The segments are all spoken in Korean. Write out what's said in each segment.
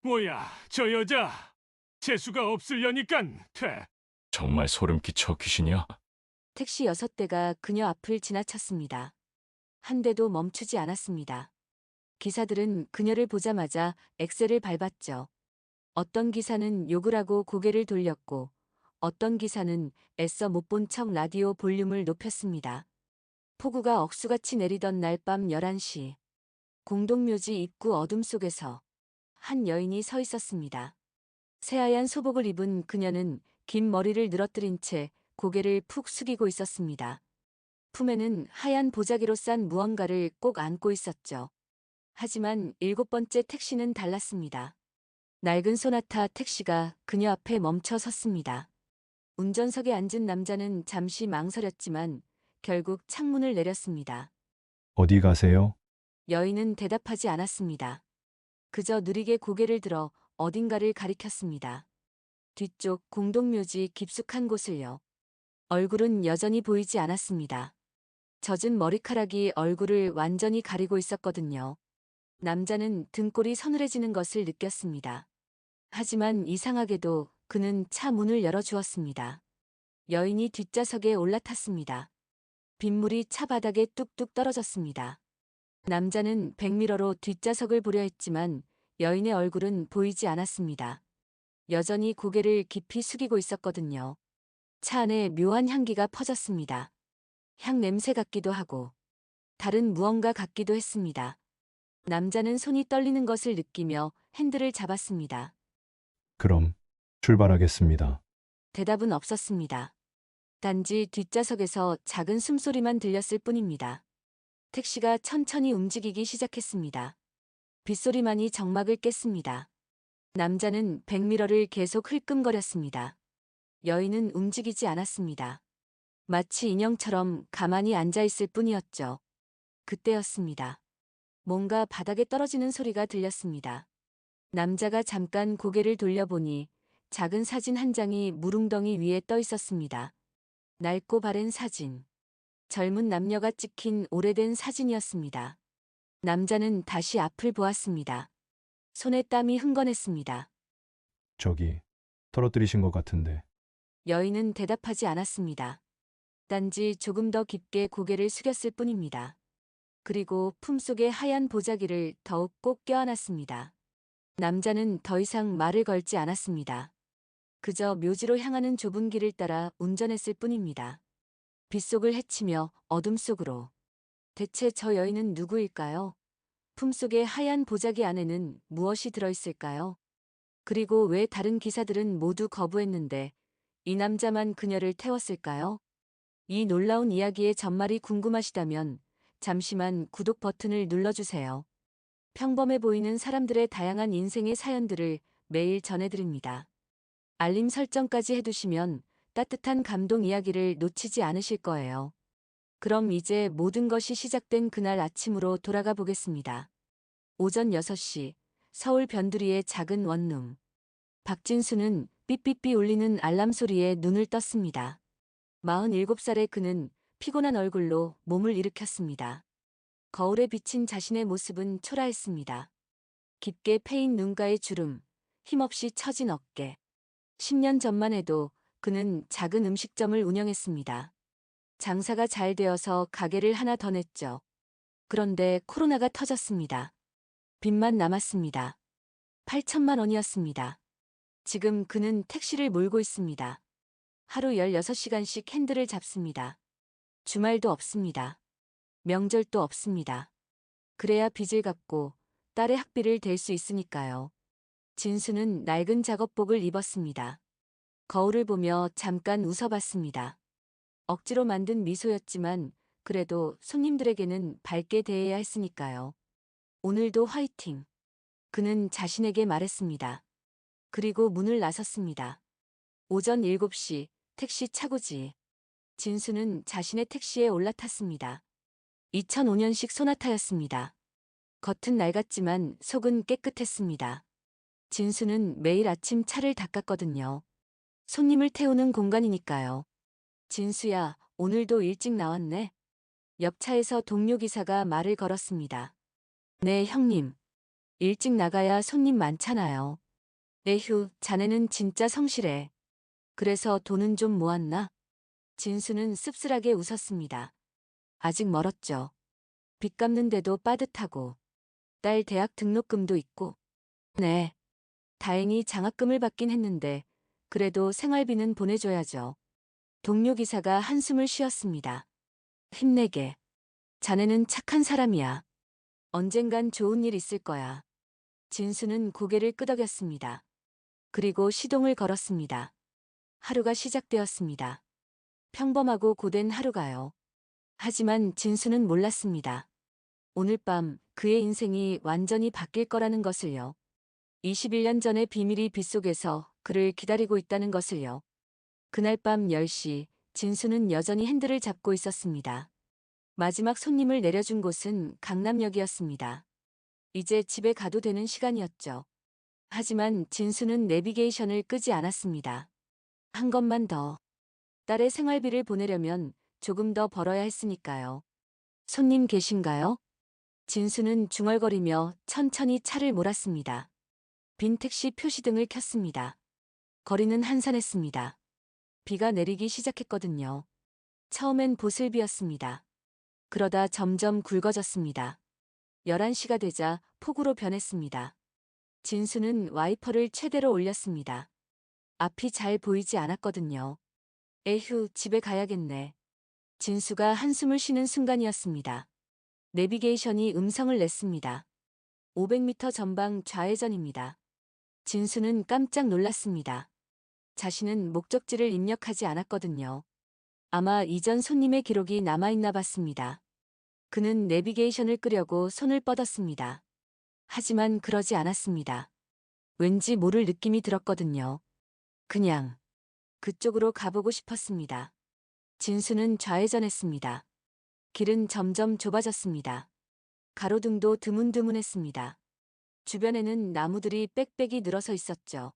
뭐야, 저 여자 재수가 없으려니깐 돼. 정말 소름 끼쳐 귀신이야? 택시 6대가 그녀 앞을 지나쳤습니다. 한 대도 멈추지 않았습니다. 기사들은 그녀를 보자마자 엑셀을 밟았죠. 어떤 기사는 욕을 하고 고개를 돌렸고 어떤 기사는 애써 못 본 척 라디오 볼륨을 높였습니다. 폭우가 억수같이 내리던 날 밤 11시 공동묘지 입구 어둠 속에서 한 여인이 서 있었습니다. 새하얀 소복을 입은 그녀는 긴 머리를 늘어뜨린 채 고개를 푹 숙이고 있었습니다. 품에는 하얀 보자기로 싼 무언가를 꼭 안고 있었죠. 하지만 7번째 택시는 달랐습니다. 낡은 소나타 택시가 그녀 앞에 멈춰 섰습니다. 운전석에 앉은 남자는 잠시 망설였지만 결국 창문을 내렸습니다. 어디 가세요? 여인은 대답하지 않았습니다. 그저 느리게 고개를 들어 어딘가를 가리켰습니다. 뒤쪽 공동묘지 깊숙한 곳을요. 얼굴은 여전히 보이지 않았습니다. 젖은 머리카락이 얼굴을 완전히 가리고 있었거든요. 남자는 등골이 서늘해지는 것을 느꼈습니다. 하지만 이상하게도 그는 차 문을 열어주었습니다. 여인이 뒷좌석에 올라탔습니다. 빗물이 차 바닥에 뚝뚝 떨어졌습니다. 남자는 백미러로 뒷좌석을 보려 했지만 여인의 얼굴은 보이지 않았습니다. 여전히 고개를 깊이 숙이고 있었거든요. 차 안에 묘한 향기가 퍼졌습니다. 향 냄새 같기도 하고 다른 무언가 같기도 했습니다. 남자는 손이 떨리는 것을 느끼며 핸들을 잡았습니다. 그럼 출발하겠습니다. 대답은 없었습니다. 단지 뒷좌석에서 작은 숨소리만 들렸을 뿐입니다. 택시가 천천히 움직이기 시작했습니다. 빗소리만이 정막을 깼습니다. 남자는 백미러를 계속 흘끔거렸습니다. 여인은 움직이지 않았습니다. 마치 인형처럼 가만히 앉아 있을 뿐이었죠. 그때였습니다. 뭔가 바닥에 떨어지는 소리가 들렸습니다. 남자가 잠깐 고개를 돌려보니 작은 사진 한 장이 무릉덩이 위에 떠 있었습니다. 낡고 바랜 사진. 젊은 남녀가 찍힌 오래된 사진이었습니다. 남자는 다시 앞을 보았습니다. 손에 땀이 흥건했습니다. 저기 떨어뜨리신 것 같은데. 여인은 대답하지 않았습니다. 단지 조금 더 깊게 고개를 숙였을 뿐입니다. 그리고 품속의 하얀 보자기를 더욱 꼭 껴안았습니다. 남자는 더 이상 말을 걸지 않았습니다. 그저 묘지로 향하는 좁은 길을 따라 운전했을 뿐입니다. 빗속을 헤치며 어둠 속으로. 대체 저 여인은 누구일까요? 품속의 하얀 보자기 안에는 무엇이 들어있을까요? 그리고 왜 다른 기사들은 모두 거부했는데 이 남자만 그녀를 태웠을까요? 이 놀라운 이야기의 전말이 궁금하시다면 잠시만 구독 버튼을 눌러주세요. 평범해 보이는 사람들의 다양한 인생의 사연들을 매일 전해드립니다. 알림 설정까지 해두시면 따뜻한 감동 이야기를 놓치지 않으실 거예요. 그럼 이제 모든 것이 시작된 그날 아침으로 돌아가 보겠습니다. 오전 6시 서울 변두리의 작은 원룸. 박진수는 삐삐삐 울리는 알람 소리에 눈을 떴습니다. 47살의 그는 피곤한 얼굴로 몸을 일으켰습니다. 거울에 비친 자신의 모습은 초라했습니다. 깊게 패인 눈가의 주름, 힘없이 처진 어깨. 10년 전만 해도 그는 작은 음식점을 운영했습니다. 장사가 잘 되어서 가게를 하나 더 냈죠. 그런데 코로나가 터졌습니다. 빚만 남았습니다. 8천만 원이었습니다. 지금 그는 택시를 몰고 있습니다. 하루 16시간씩 핸들을 잡습니다. 주말도 없습니다. 명절도 없습니다. 그래야 빚을 갚고 딸의 학비를 댈 수 있으니까요. 진수는 낡은 작업복을 입었습니다. 거울을 보며 잠깐 웃어봤습니다. 억지로 만든 미소였지만 그래도 손님들에게는 밝게 대해야 했으니까요. 오늘도 화이팅! 그는 자신에게 말했습니다. 그리고 문을 나섰습니다. 오전 7시 택시 차고지. 진수는 자신의 택시에 올라탔습니다. 2005년식 소나타였습니다. 겉은 낡았지만 속은 깨끗했습니다. 진수는 매일 아침 차를 닦았거든요. 손님을 태우는 공간이니까요. 진수야, 오늘도 일찍 나왔네. 옆 차에서 동료 기사가 말을 걸었습니다. 네, 형님. 일찍 나가야 손님 많잖아요. 에휴, 자네는 진짜 성실해. 그래서 돈은 좀 모았나? 진수는 씁쓸하게 웃었습니다. 아직 멀었죠. 빚 갚는데도 빠듯하고, 딸 대학 등록금도 있고. 네. 다행히 장학금을 받긴 했는데, 그래도 생활비는 보내줘야죠. 동료 기사가 한숨을 쉬었습니다. 힘내게. 자네는 착한 사람이야. 언젠간 좋은 일 있을 거야. 진수는 고개를 끄덕였습니다. 그리고 시동을 걸었습니다. 하루가 시작되었습니다. 평범하고 고된 하루가요. 하지만 진수는 몰랐습니다. 오늘 밤 그의 인생이 완전히 바뀔 거라는 것을요. 21년 전의 비밀이 빗속에서 그를 기다리고 있다는 것을요. 그날 밤 10시, 진수는 여전히 핸들을 잡고 있었습니다. 마지막 손님을 내려준 곳은 강남역이었습니다. 이제 집에 가도 되는 시간이었죠. 하지만 진수는 내비게이션을 끄지 않았습니다. 한 것만 더. 딸의 생활비를 보내려면 조금 더 벌어야 했으니까요. 손님 계신가요? 진수는 중얼거리며 천천히 차를 몰았습니다. 빈 택시 표시등을 켰습니다. 거리는 한산했습니다. 비가 내리기 시작했거든요. 처음엔 보슬비였습니다. 그러다 점점 굵어졌습니다. 11시가 되자 폭우로 변했습니다. 진수는 와이퍼를 최대로 올렸습니다. 앞이 잘 보이지 않았거든요. 에휴, 집에 가야겠네. 진수가 한숨을 쉬는 순간이었습니다. 내비게이션이 음성을 냈습니다. 500m 전방 좌회전입니다. 진수는 깜짝 놀랐습니다. 자신은 목적지를 입력하지 않았거든요. 아마 이전 손님의 기록이 남아있나 봤습니다. 그는 내비게이션을 끄려고 손을 뻗었습니다. 하지만 그러지 않았습니다. 왠지 모를 느낌이 들었거든요. 그냥 그쪽으로 가보고 싶었습니다. 진수는 좌회전했습니다. 길은 점점 좁아졌습니다. 가로등도 드문드문했습니다. 주변에는 나무들이 빽빽이 늘어서 있었죠.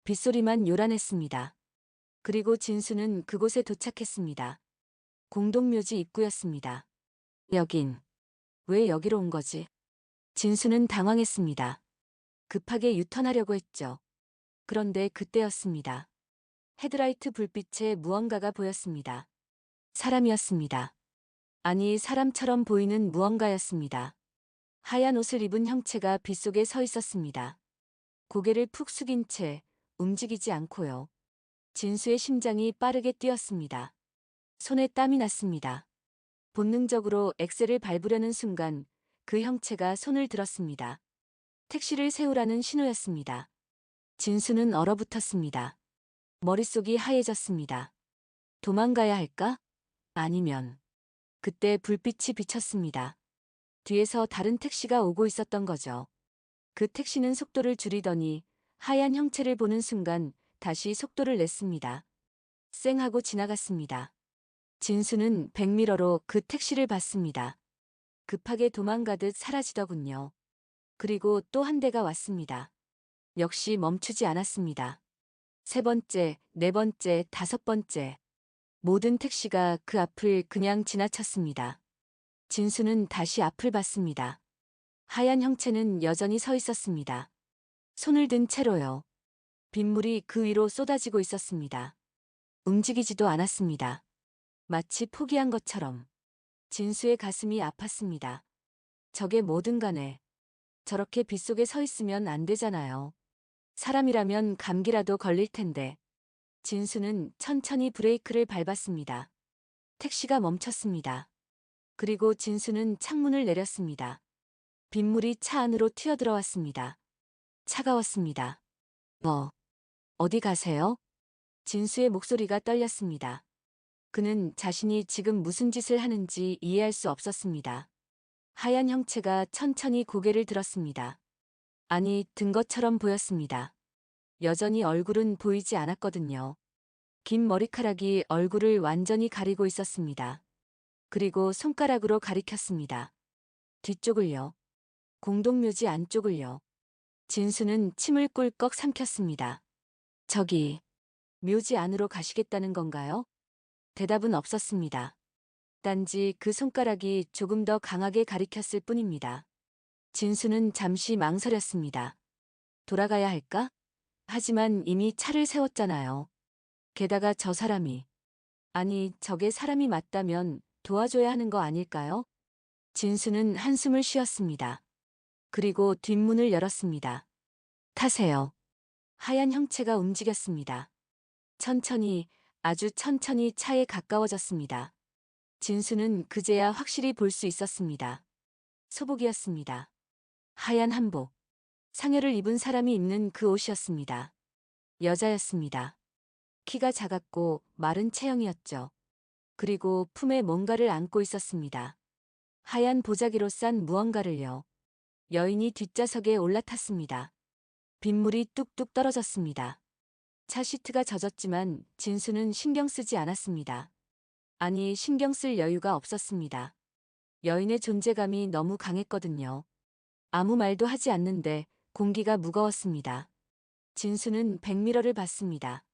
빗소리만 요란했습니다. 그리고 진수는 그곳에 도착했습니다. 공동묘지 입구였습니다. 여긴 왜 여기로 온 거지? 진수는 당황했습니다. 급하게 유턴하려고 했죠. 그런데 그때였습니다. 헤드라이트 불빛에 무언가가 보였습니다. 사람이었습니다. 아니, 사람처럼 보이는 무언가였습니다. 하얀 옷을 입은 형체가 빗속에 서 있었습니다. 고개를 푹 숙인 채 움직이지 않고요. 진수의 심장이 빠르게 뛰었습니다. 손에 땀이 났습니다. 본능적으로 엑셀을 밟으려는 순간 그 형체가 손을 들었습니다. 택시를 세우라는 신호였습니다. 진수는 얼어붙었습니다. 머릿속이 하얘졌습니다. 도망가야 할까? 아니면. 그때 불빛이 비쳤습니다. 뒤에서 다른 택시가 오고 있었던 거죠. 그 택시는 속도를 줄이더니 하얀 형체를 보는 순간 다시 속도를 냈습니다. 쌩 하고 지나갔습니다. 진수는 백미러로 그 택시를 봤습니다. 급하게 도망가듯 사라지더군요. 그리고 또 한 대가 왔습니다. 역시 멈추지 않았습니다. 세 번째, 네 번째, 다섯 번째. 모든 택시가 그 앞을 그냥 지나쳤습니다. 진수는 다시 앞을 봤습니다. 하얀 형체는 여전히 서 있었습니다. 손을 든 채로요. 빗물이 그 위로 쏟아지고 있었습니다. 움직이지도 않았습니다. 마치 포기한 것처럼. 진수의 가슴이 아팠습니다. 저게 뭐든 간에 저렇게 빗속에 서 있으면 안 되잖아요. 사람이라면 감기라도 걸릴 텐데. 진수는 천천히 브레이크를 밟았습니다. 택시가 멈췄습니다. 그리고 진수는 창문을 내렸습니다. 빗물이 차 안으로 튀어들어왔습니다. 차가웠습니다. 어디 가세요? 진수의 목소리가 떨렸습니다. 그는 자신이 지금 무슨 짓을 하는지 이해할 수 없었습니다. 하얀 형체가 천천히 고개를 들었습니다. 아니, 든 것처럼 보였습니다. 여전히 얼굴은 보이지 않았거든요. 긴 머리카락이 얼굴을 완전히 가리고 있었습니다. 그리고 손가락으로 가리켰습니다. 뒤쪽을요. 공동묘지 안쪽을요. 진수는 침을 꿀꺽 삼켰습니다. 저기, 묘지 안으로 가시겠다는 건가요? 대답은 없었습니다. 단지 그 손가락이 조금 더 강하게 가리켰을 뿐입니다. 진수는 잠시 망설였습니다. 돌아가야 할까? 하지만 이미 차를 세웠잖아요. 게다가 저 사람이, 아니, 저게 사람이 맞다면 도와줘야 하는 거 아닐까요? 진수는 한숨을 쉬었습니다. 그리고 뒷문을 열었습니다. 타세요. 하얀 형체가 움직였습니다. 천천히, 아주 천천히 차에 가까워졌습니다. 진수는 그제야 확실히 볼 수 있었습니다. 소복이었습니다. 하얀 한복. 상여를 입은 사람이 입는 그 옷이었습니다. 여자였습니다. 키가 작았고 마른 체형이었죠. 그리고 품에 뭔가를 안고 있었습니다. 하얀 보자기로 싼 무언가를요. 여인이 뒷좌석에 올라탔습니다. 빗물이 뚝뚝 떨어졌습니다. 차 시트가 젖었지만 진수는 신경 쓰지 않았습니다. 아니, 신경 쓸 여유가 없었습니다. 여인의 존재감이 너무 강했거든요. 아무 말도 하지 않는데 공기가 무거웠습니다. 진수는 백미러를 봤습니다.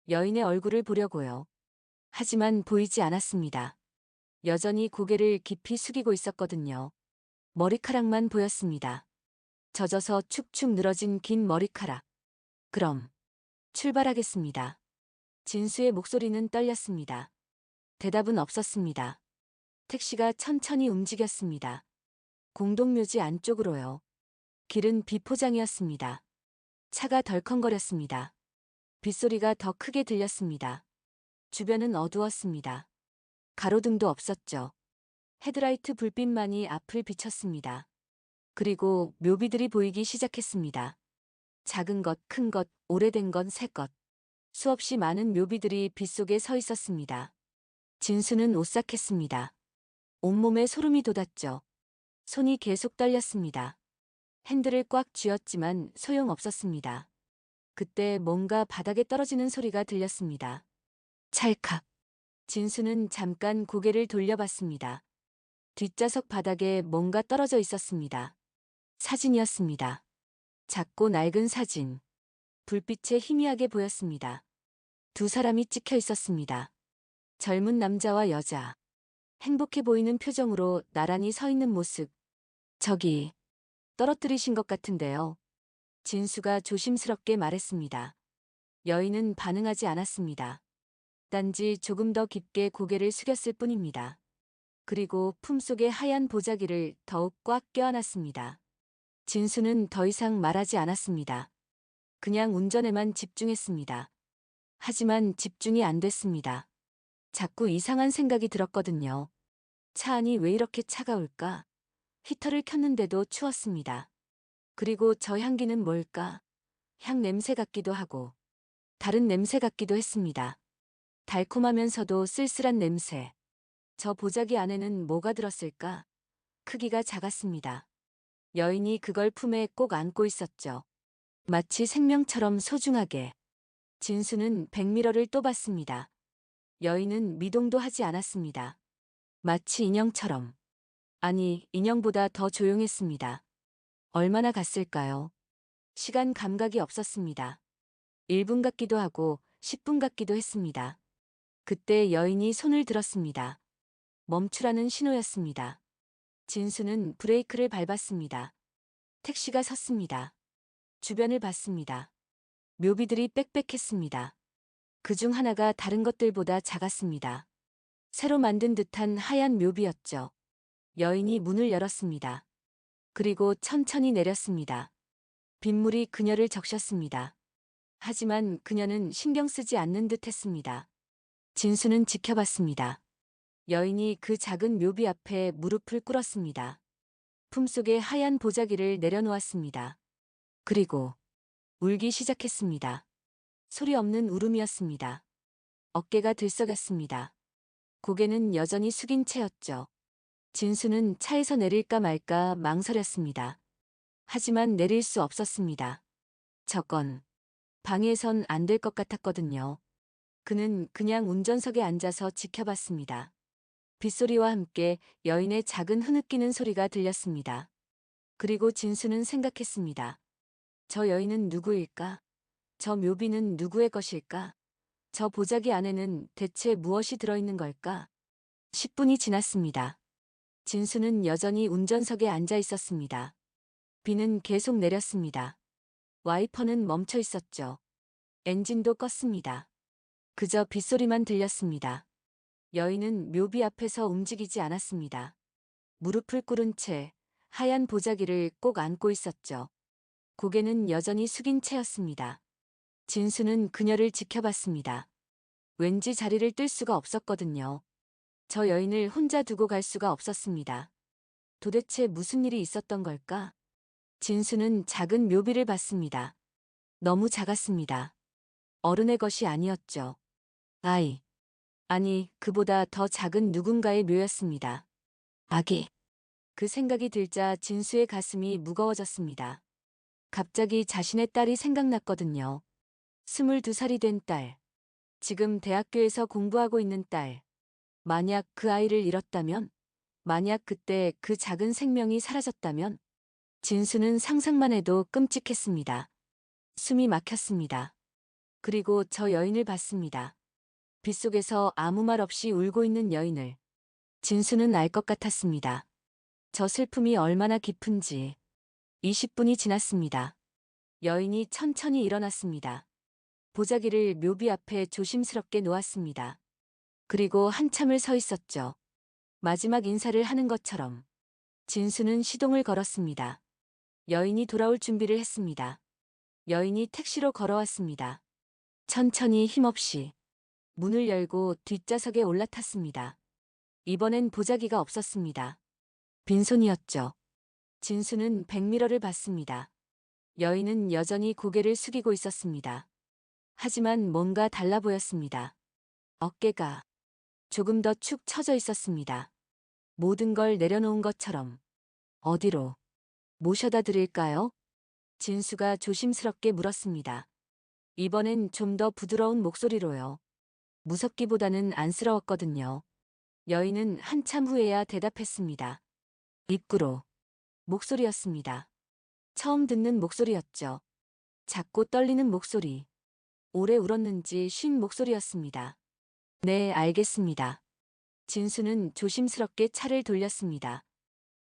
여인의 얼굴을 보려고요. 하지만 보이지 않았습니다. 여전히 고개를 깊이 숙이고 있었거든요. 머리카락만 보였습니다. 젖어서 축축 늘어진 긴 머리카락. 그럼 출발하겠습니다. 진수의 목소리는 떨렸습니다. 대답은 없었습니다. 택시가 천천히 움직였습니다. 공동묘지 안쪽으로요. 길은 비포장이었습니다. 차가 덜컹거렸습니다. 빗소리가 더 크게 들렸습니다. 주변은 어두웠습니다. 가로등도 없었죠. 헤드라이트 불빛만이 앞을 비쳤습니다. 그리고 묘비들이 보이기 시작했습니다. 작은 것, 큰 것, 오래된 건 새 것. 수없이 많은 묘비들이 빗속에 서 있었습니다. 진수는 오싹했습니다. 온몸에 소름이 돋았죠. 손이 계속 떨렸습니다. 핸들을 꽉 쥐었지만 소용없었습니다. 그때 뭔가 바닥에 떨어지는 소리가 들렸습니다. 찰칵. 진수는 잠깐 고개를 돌려봤습니다. 뒷좌석 바닥에 뭔가 떨어져 있었습니다. 사진이었습니다. 작고 낡은 사진. 불빛에 희미하게 보였습니다. 두 사람이 찍혀 있었습니다. 젊은 남자와 여자. 행복해 보이는 표정으로 나란히 서 있는 모습. 저기, 떨어뜨리신 것 같은데요. 진수가 조심스럽게 말했습니다. 여인은 반응하지 않았습니다. 단지 조금 더 깊게 고개를 숙였을 뿐입니다. 그리고 품속의 하얀 보자기를 더욱 꽉 껴안았습니다. 진수는 더 이상 말하지 않았습니다. 그냥 운전에만 집중했습니다. 하지만 집중이 안 됐습니다. 자꾸 이상한 생각이 들었거든요. 차 안이 왜 이렇게 차가울까? 히터를 켰는데도 추웠습니다. 그리고 저 향기는 뭘까? 향 냄새 같기도 하고 다른 냄새 같기도 했습니다. 달콤하면서도 쓸쓸한 냄새. 저 보자기 안에는 뭐가 들었을까? 크기가 작았습니다. 여인이 그걸 품에 꼭 안고 있었죠. 마치 생명처럼 소중하게. 진수는 백미러를 또 봤습니다. 여인은 미동도 하지 않았습니다. 마치 인형처럼. 아니, 인형보다 더 조용했습니다. 얼마나 갔을까요? 시간 감각이 없었습니다. 1분 같기도 하고 10분 같기도 했습니다. 그때 여인이 손을 들었습니다. 멈추라는 신호였습니다. 진수는 브레이크를 밟았습니다. 택시가 섰습니다. 주변을 봤습니다. 묘비들이 빽빽했습니다. 그중 하나가 다른 것들보다 작았습니다. 새로 만든 듯한 하얀 묘비였죠. 여인이 문을 열었습니다. 그리고 천천히 내렸습니다. 빗물이 그녀를 적셨습니다. 하지만 그녀는 신경 쓰지 않는 듯 했습니다. 진수는 지켜봤습니다. 여인이 그 작은 묘비 앞에 무릎을 꿇었습니다. 품속에 하얀 보자기를 내려놓았습니다. 그리고 울기 시작했습니다. 소리 없는 울음이었습니다. 어깨가 들썩였습니다. 고개는 여전히 숙인 채였죠. 진수는 차에서 내릴까 말까 망설였습니다. 하지만 내릴 수 없었습니다. 저건 방해선 안 될 것 같았거든요. 그는 그냥 운전석에 앉아서 지켜봤습니다. 빗소리와 함께 여인의 작은 흐느끼는 소리가 들렸습니다. 그리고 진수는 생각했습니다. 저 여인은 누구일까? 저 묘비는 누구의 것일까? 저 보자기 안에는 대체 무엇이 들어있는 걸까? 10분이 지났습니다. 진수는 여전히 운전석에 앉아 있었습니다. 비는 계속 내렸습니다. 와이퍼는 멈춰 있었죠. 엔진도 껐습니다. 그저 빗소리만 들렸습니다. 여인은 묘비 앞에서 움직이지 않았습니다. 무릎을 꿇은 채 하얀 보자기를 꼭 안고 있었죠. 고개는 여전히 숙인 채였습니다. 진수는 그녀를 지켜봤습니다. 왠지 자리를 뜰 수가 없었거든요. 저 여인을 혼자 두고 갈 수가 없었습니다. 도대체 무슨 일이 있었던 걸까? 진수는 작은 묘비를 봤습니다. 너무 작았습니다. 어른의 것이 아니었죠. 아니, 그보다 더 작은 누군가의 묘였습니다. 아기. 그 생각이 들자 진수의 가슴이 무거워졌습니다. 갑자기 자신의 딸이 생각났거든요. 22살이 된 딸. 지금 대학교에서 공부하고 있는 딸. 만약 그 아이를 잃었다면? 만약 그때 그 작은 생명이 사라졌다면? 진수는 상상만 해도 끔찍했습니다. 숨이 막혔습니다. 그리고 저 여인을 봤습니다. 빗속에서 아무 말 없이 울고 있는 여인을. 진수는 알 것 같았습니다. 저 슬픔이 얼마나 깊은지. 20분이 지났습니다. 여인이 천천히 일어났습니다. 보자기를 묘비 앞에 조심스럽게 놓았습니다. 그리고 한참을 서 있었죠. 마지막 인사를 하는 것처럼. 진수는 시동을 걸었습니다. 여인이 돌아올 준비를 했습니다. 여인이 택시로 걸어왔습니다. 천천히 힘없이 문을 열고 뒷좌석에 올라탔습니다. 이번엔 보자기가 없었습니다. 빈손이었죠. 진수는 백미러를 봤습니다. 여인은 여전히 고개를 숙이고 있었습니다. 하지만 뭔가 달라 보였습니다. 어깨가 조금 더 축 처져 있었습니다. 모든 걸 내려놓은 것처럼. 어디로 모셔다 드릴까요? 진수가 조심스럽게 물었습니다. 이번엔 좀 더 부드러운 목소리로요. 무섭기보다는 안쓰러웠거든요. 여인은 한참 후에야 대답했습니다. 입구로. 목소리였습니다. 처음 듣는 목소리였죠. 작고 떨리는 목소리. 오래 울었는지 쉰 목소리였습니다. 네, 알겠습니다. 진수는 조심스럽게 차를 돌렸습니다.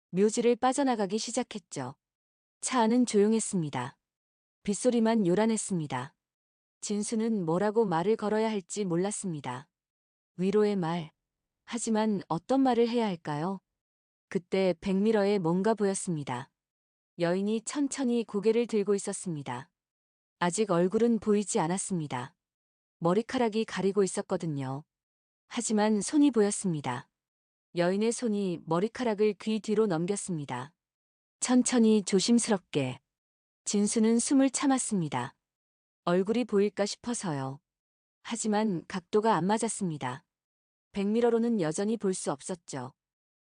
묘지를 빠져나가기 시작했죠. 차 안은 조용했습니다. 빗소리만 요란했습니다. 진수는 뭐라고 말을 걸어야 할지 몰랐습니다. 위로의 말. 하지만 어떤 말을 해야 할까요? 그때 백미러에 뭔가 보였습니다. 여인이 천천히 고개를 들고 있었습니다. 아직 얼굴은 보이지 않았습니다. 머리카락이 가리고 있었거든요. 하지만 손이 보였습니다. 여인의 손이 머리카락을 귀 뒤로 넘겼습니다. 천천히 조심스럽게. 진수는 숨을 참았습니다. 얼굴이 보일까 싶어서요. 하지만 각도가 안 맞았습니다. 백미러로는 여전히 볼 수 없었죠.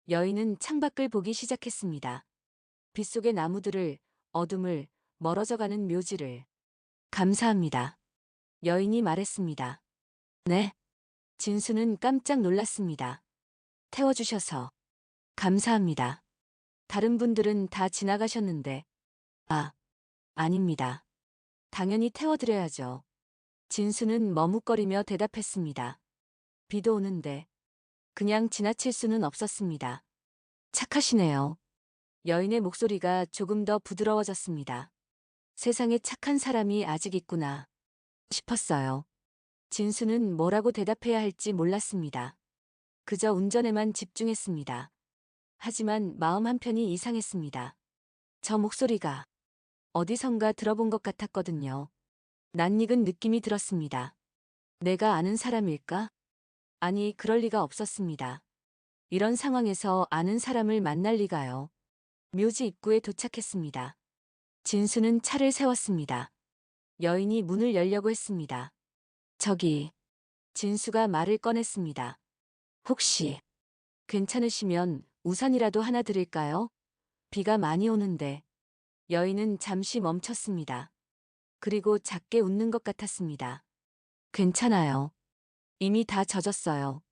여인은 창밖을 보기 시작했습니다. 빗속의 나무들을, 어둠을, 멀어져가는 묘지를. 감사합니다. 여인이 말했습니다. 네. 진수는 깜짝 놀랐습니다. 태워주셔서. 감사합니다. 다른 분들은 다 지나가셨는데. 아닙니다. 당연히 태워드려야죠. 진수는 머뭇거리며 대답했습니다. 비도 오는데. 그냥 지나칠 수는 없었습니다. 착하시네요. 여인의 목소리가 조금 더 부드러워졌습니다. 세상에 착한 사람이 아직 있구나 싶었어요. 진수는 뭐라고 대답해야 할지 몰랐습니다. 그저 운전에만 집중했습니다. 하지만 마음 한편이 이상했습니다. 저 목소리가 어디선가 들어본 것 같았거든요. 낯익은 느낌이 들었습니다. 내가 아는 사람일까? 아니, 그럴 리가 없었습니다. 이런 상황에서 아는 사람을 만날 리가요. 묘지 입구에 도착했습니다. 진수는 차를 세웠습니다. 여인이 문을 열려고 했습니다. 저기. 진수가 말을 꺼냈습니다. 혹시 괜찮으시면 우산이라도 하나 드릴까요? 비가 많이 오는데. 여인은 잠시 멈췄습니다. 그리고 작게 웃는 것 같았습니다. 괜찮아요. 이미 다 젖었어요.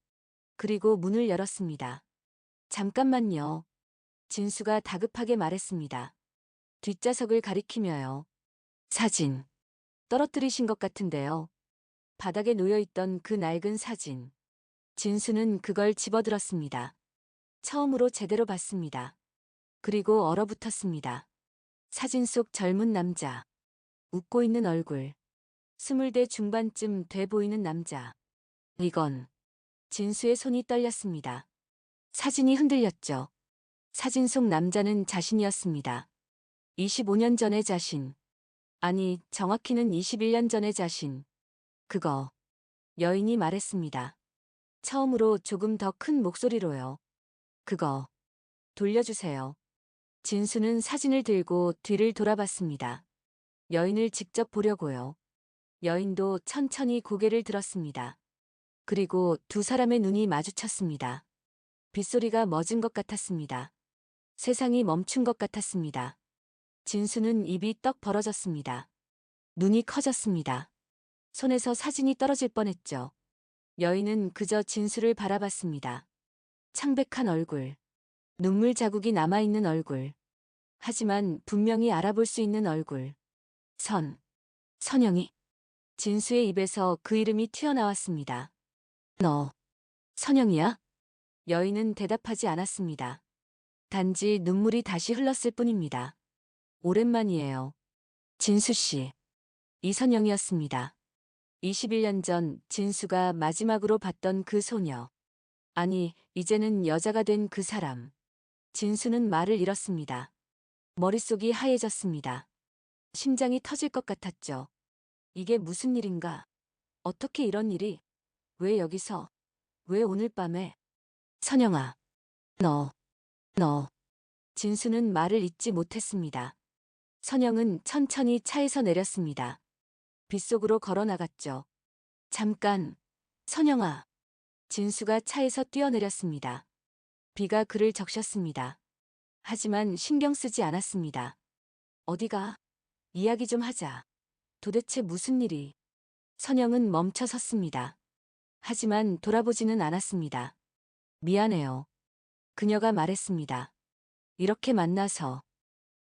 그리고 문을 열었습니다. 잠깐만요. 진수가 다급하게 말했습니다. 뒷좌석을 가리키며요. 사진. 떨어뜨리신 것 같은데요. 바닥에 놓여있던 그 낡은 사진. 진수는 그걸 집어들었습니다. 처음으로 제대로 봤습니다. 그리고 얼어붙었습니다. 사진 속 젊은 남자. 웃고 있는 얼굴. 20대 중반쯤 돼 보이는 남자. 이건 진수의 손이 떨렸습니다. 사진이 흔들렸죠. 사진 속 남자는 자신이었습니다. 25년 전의 자신. 아니, 정확히는 21년 전의 자신. 그거. 여인이 말했습니다. 처음으로 조금 더 큰 목소리로요. 그거. 돌려주세요. 진수는 사진을 들고 뒤를 돌아봤습니다. 여인을 직접 보려고요. 여인도 천천히 고개를 들었습니다. 그리고 두 사람의 눈이 마주쳤습니다. 빗소리가 멎은 것 같았습니다. 세상이 멈춘 것 같았습니다. 진수는 입이 떡 벌어졌습니다. 눈이 커졌습니다. 손에서 사진이 떨어질 뻔했죠. 여인은 그저 진수를 바라봤습니다. 창백한 얼굴. 눈물 자국이 남아있는 얼굴. 하지만 분명히 알아볼 수 있는 얼굴. 선영이. 진수의 입에서 그 이름이 튀어나왔습니다. 너, 선영이야? 여인은 대답하지 않았습니다. 단지 눈물이 다시 흘렀을 뿐입니다. 오랜만이에요. 진수 씨. 이선영이었습니다. 21년 전 진수가 마지막으로 봤던 그 소녀. 아니, 이제는 여자가 된 그 사람. 진수는 말을 잃었습니다. 머릿속이 하얘졌습니다. 심장이 터질 것 같았죠. 이게 무슨 일인가? 어떻게 이런 일이? 왜 여기서? 왜 오늘 밤에? 선영아. 너. 진수는 말을 잇지 못했습니다. 선영은 천천히 차에서 내렸습니다. 빗속으로 걸어 나갔죠. 잠깐. 선영아. 진수가 차에서 뛰어내렸습니다. 비가 그를 적셨습니다. 하지만 신경 쓰지 않았습니다. 어디가? 이야기 좀 하자. 도대체 무슨 일이? 선영은 멈춰 섰습니다. 하지만 돌아보지는 않았습니다. 미안해요. 그녀가 말했습니다. 이렇게 만나서.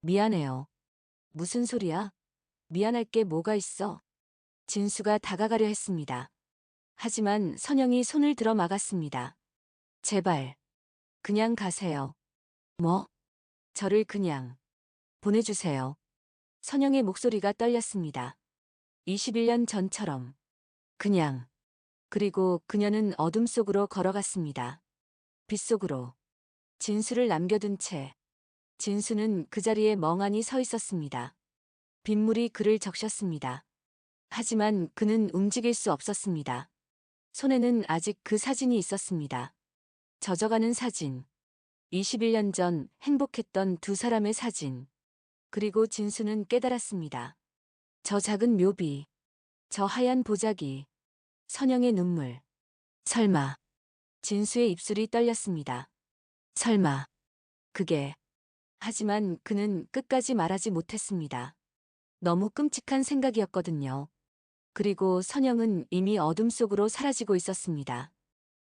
미안해요. 무슨 소리야? 미안할 게 뭐가 있어? 진수가 다가가려 했습니다. 하지만 선영이 손을 들어 막았습니다. 제발. 그냥 가세요. 뭐? 저를 그냥 보내주세요. 선영의 목소리가 떨렸습니다. 21년 전처럼. 그냥. 그리고 그녀는 어둠 속으로 걸어갔습니다. 빗속으로. 진수를 남겨둔 채. 진수는 그 자리에 멍하니 서 있었습니다. 빗물이 그를 적셨습니다. 하지만 그는 움직일 수 없었습니다. 손에는 아직 그 사진이 있었습니다. 젖어가는 사진. 21년 전 행복했던 두 사람의 사진. 그리고 진수는 깨달았습니다. 저 작은 묘비. 저 하얀 보자기. 선영의 눈물. 설마. 진수의 입술이 떨렸습니다. 설마. 그게. 하지만 그는 끝까지 말하지 못했습니다. 너무 끔찍한 생각이었거든요. 그리고 선영은 이미 어둠 속으로 사라지고 있었습니다.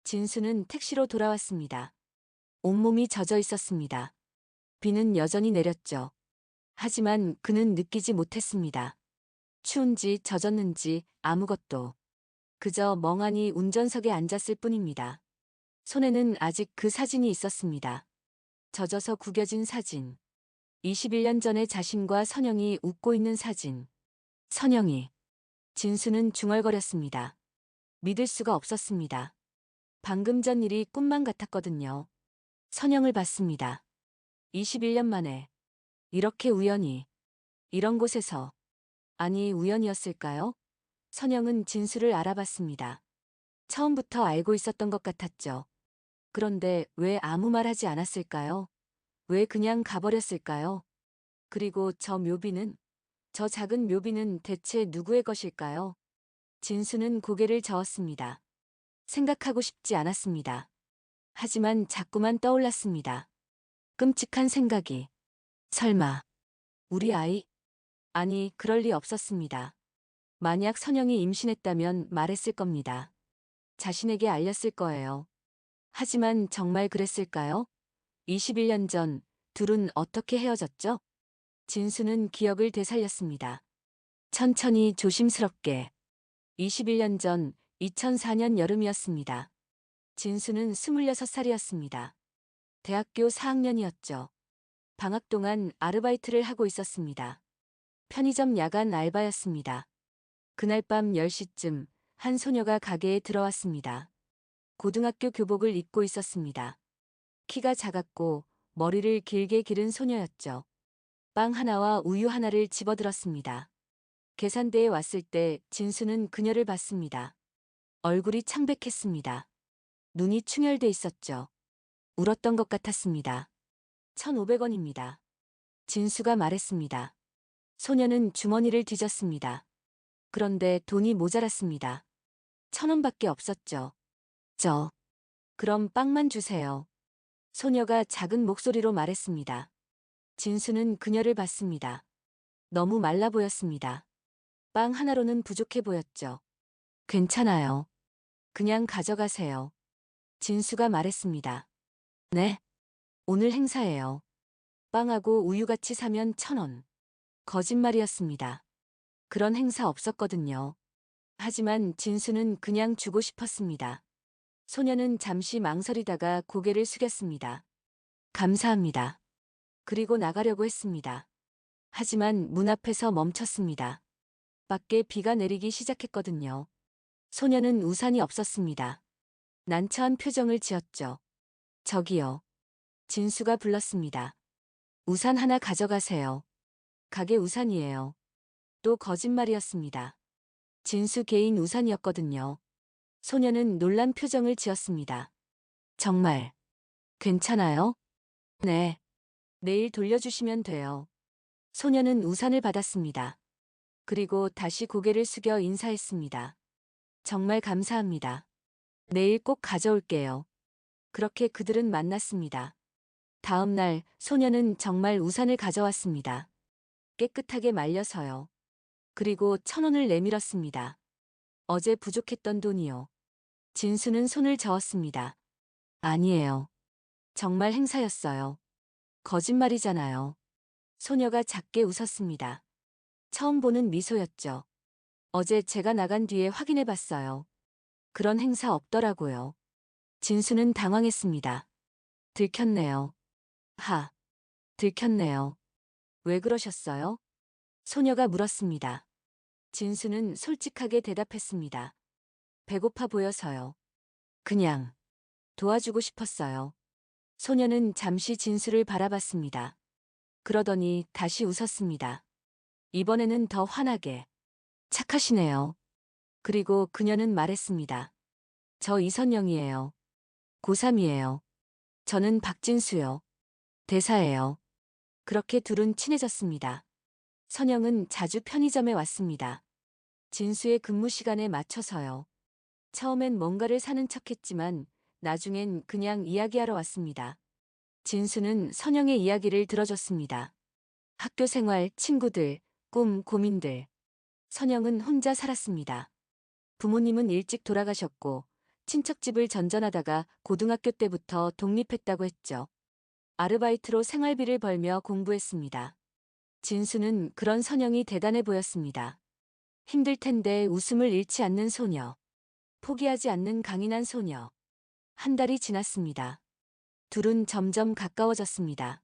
진수는 택시로 돌아왔습니다. 온몸이 젖어 있었습니다. 비는 여전히 내렸죠. 하지만 그는 느끼지 못했습니다. 추운지 젖었는지 아무것도. 그저 멍하니 운전석에 앉았을 뿐입니다. 손에는 아직 그 사진이 있었습니다. 젖어서 구겨진 사진. 21년 전의 자신과 선영이 웃고 있는 사진. 선영이. 진수는 중얼거렸습니다. 믿을 수가 없었습니다. 방금 전 일이 꿈만 같았거든요. 선영을 봤습니다. 21년 만에. 이렇게 우연히. 이런 곳에서. 아니, 우연이었을까요? 선영은 진수를 알아봤습니다. 처음부터 알고 있었던 것 같았죠. 그런데 왜 아무 말 하지 않았을까요? 왜 그냥 가버렸을까요? 그리고 저 묘비는? 저 작은 묘비는 대체 누구의 것일까요? 진수는 고개를 저었습니다. 생각하고 싶지 않았습니다. 하지만 자꾸만 떠올랐습니다. 끔찍한 생각이. 설마. 우리 아이? 아니, 그럴 리 없었습니다. 만약 선영이 임신했다면 말했을 겁니다. 자신에게 알렸을 거예요. 하지만 정말 그랬을까요? 21년 전 둘은 어떻게 헤어졌죠? 진수는 기억을 되살렸습니다. 천천히 조심스럽게. 21년 전 2004년 여름이었습니다. 진수는 26살이었습니다. 대학교 4학년이었죠. 방학 동안 아르바이트를 하고 있었습니다. 편의점 야간 알바였습니다. 그날 밤 10시쯤 한 소녀가 가게에 들어왔습니다. 고등학교 교복을 입고 있었습니다. 키가 작았고 머리를 길게 기른 소녀였죠. 빵 하나와 우유 하나를 집어들었습니다. 계산대에 왔을 때 진수는 그녀를 봤습니다. 얼굴이 창백했습니다. 눈이 충혈돼 있었죠. 울었던 것 같았습니다. 1,500원입니다. 진수가 말했습니다. 소녀는 주머니를 뒤졌습니다. 그런데 돈이 모자랐습니다. 1,000원밖에 없었죠. 그럼 빵만 주세요. 소녀가 작은 목소리로 말했습니다. 진수는 그녀를 봤습니다. 너무 말라 보였습니다. 빵 하나로는 부족해 보였죠. 괜찮아요. 그냥 가져가세요. 진수가 말했습니다. 네. 오늘 행사예요. 빵하고 우유 같이 사면 1,000원. 거짓말이었습니다. 그런 행사 없었거든요. 하지만 진수는 그냥 주고 싶었습니다. 소녀는 잠시 망설이다가 고개를 숙였습니다. 감사합니다. 그리고 나가려고 했습니다. 하지만 문 앞에서 멈췄습니다. 밖에 비가 내리기 시작했거든요. 소녀는 우산이 없었습니다. 난처한 표정을 지었죠. 저기요. 진수가 불렀습니다. 우산 하나 가져가세요. 가게 우산이에요. 또 거짓말이었습니다. 진수 개인 우산이었거든요. 소녀는 놀란 표정을 지었습니다. 정말 괜찮아요? 네. 내일 돌려주시면 돼요. 소녀는 우산을 받았습니다. 그리고 다시 고개를 숙여 인사했습니다. 정말 감사합니다. 내일 꼭 가져올게요. 그렇게 그들은 만났습니다. 다음 날 소녀는 정말 우산을 가져왔습니다. 깨끗하게 말려서요. 그리고 1,000원을 내밀었습니다. 어제 부족했던 돈이요. 진수는 손을 저었습니다. 아니에요. 정말 행사였어요. 거짓말이잖아요. 소녀가 작게 웃었습니다. 처음 보는 미소였죠. 어제 제가 나간 뒤에 확인해 봤어요. 그런 행사 없더라고요. 진수는 당황했습니다. 들켰네요. 들켰네요. 왜 그러셨어요? 소녀가 물었습니다. 진수는 솔직하게 대답했습니다. 배고파 보여서요. 그냥 도와주고 싶었어요. 소녀는 잠시 진수를 바라봤습니다. 그러더니 다시 웃었습니다. 이번에는 더 환하게. 착하시네요. 그리고 그녀는 말했습니다. 저 이선영이에요. 고3이에요. 저는 박진수요. 대사예요. 그렇게 둘은 친해졌습니다. 선영은 자주 편의점에 왔습니다. 진수의 근무 시간에 맞춰서요. 처음엔 뭔가를 사는 척했지만 나중엔 그냥 이야기하러 왔습니다. 진수는 선영의 이야기를 들어줬습니다. 학교 생활, 친구들, 꿈, 고민들. 선영은 혼자 살았습니다. 부모님은 일찍 돌아가셨고 친척집을 전전하다가 고등학교 때부터 독립했다고 했죠. 아르바이트로 생활비를 벌며 공부했습니다. 진수는 그런 선영이 대단해 보였습니다. 힘들 텐데 웃음을 잃지 않는 소녀. 포기하지 않는 강인한 소녀. 한 달이 지났습니다. 둘은 점점 가까워졌습니다.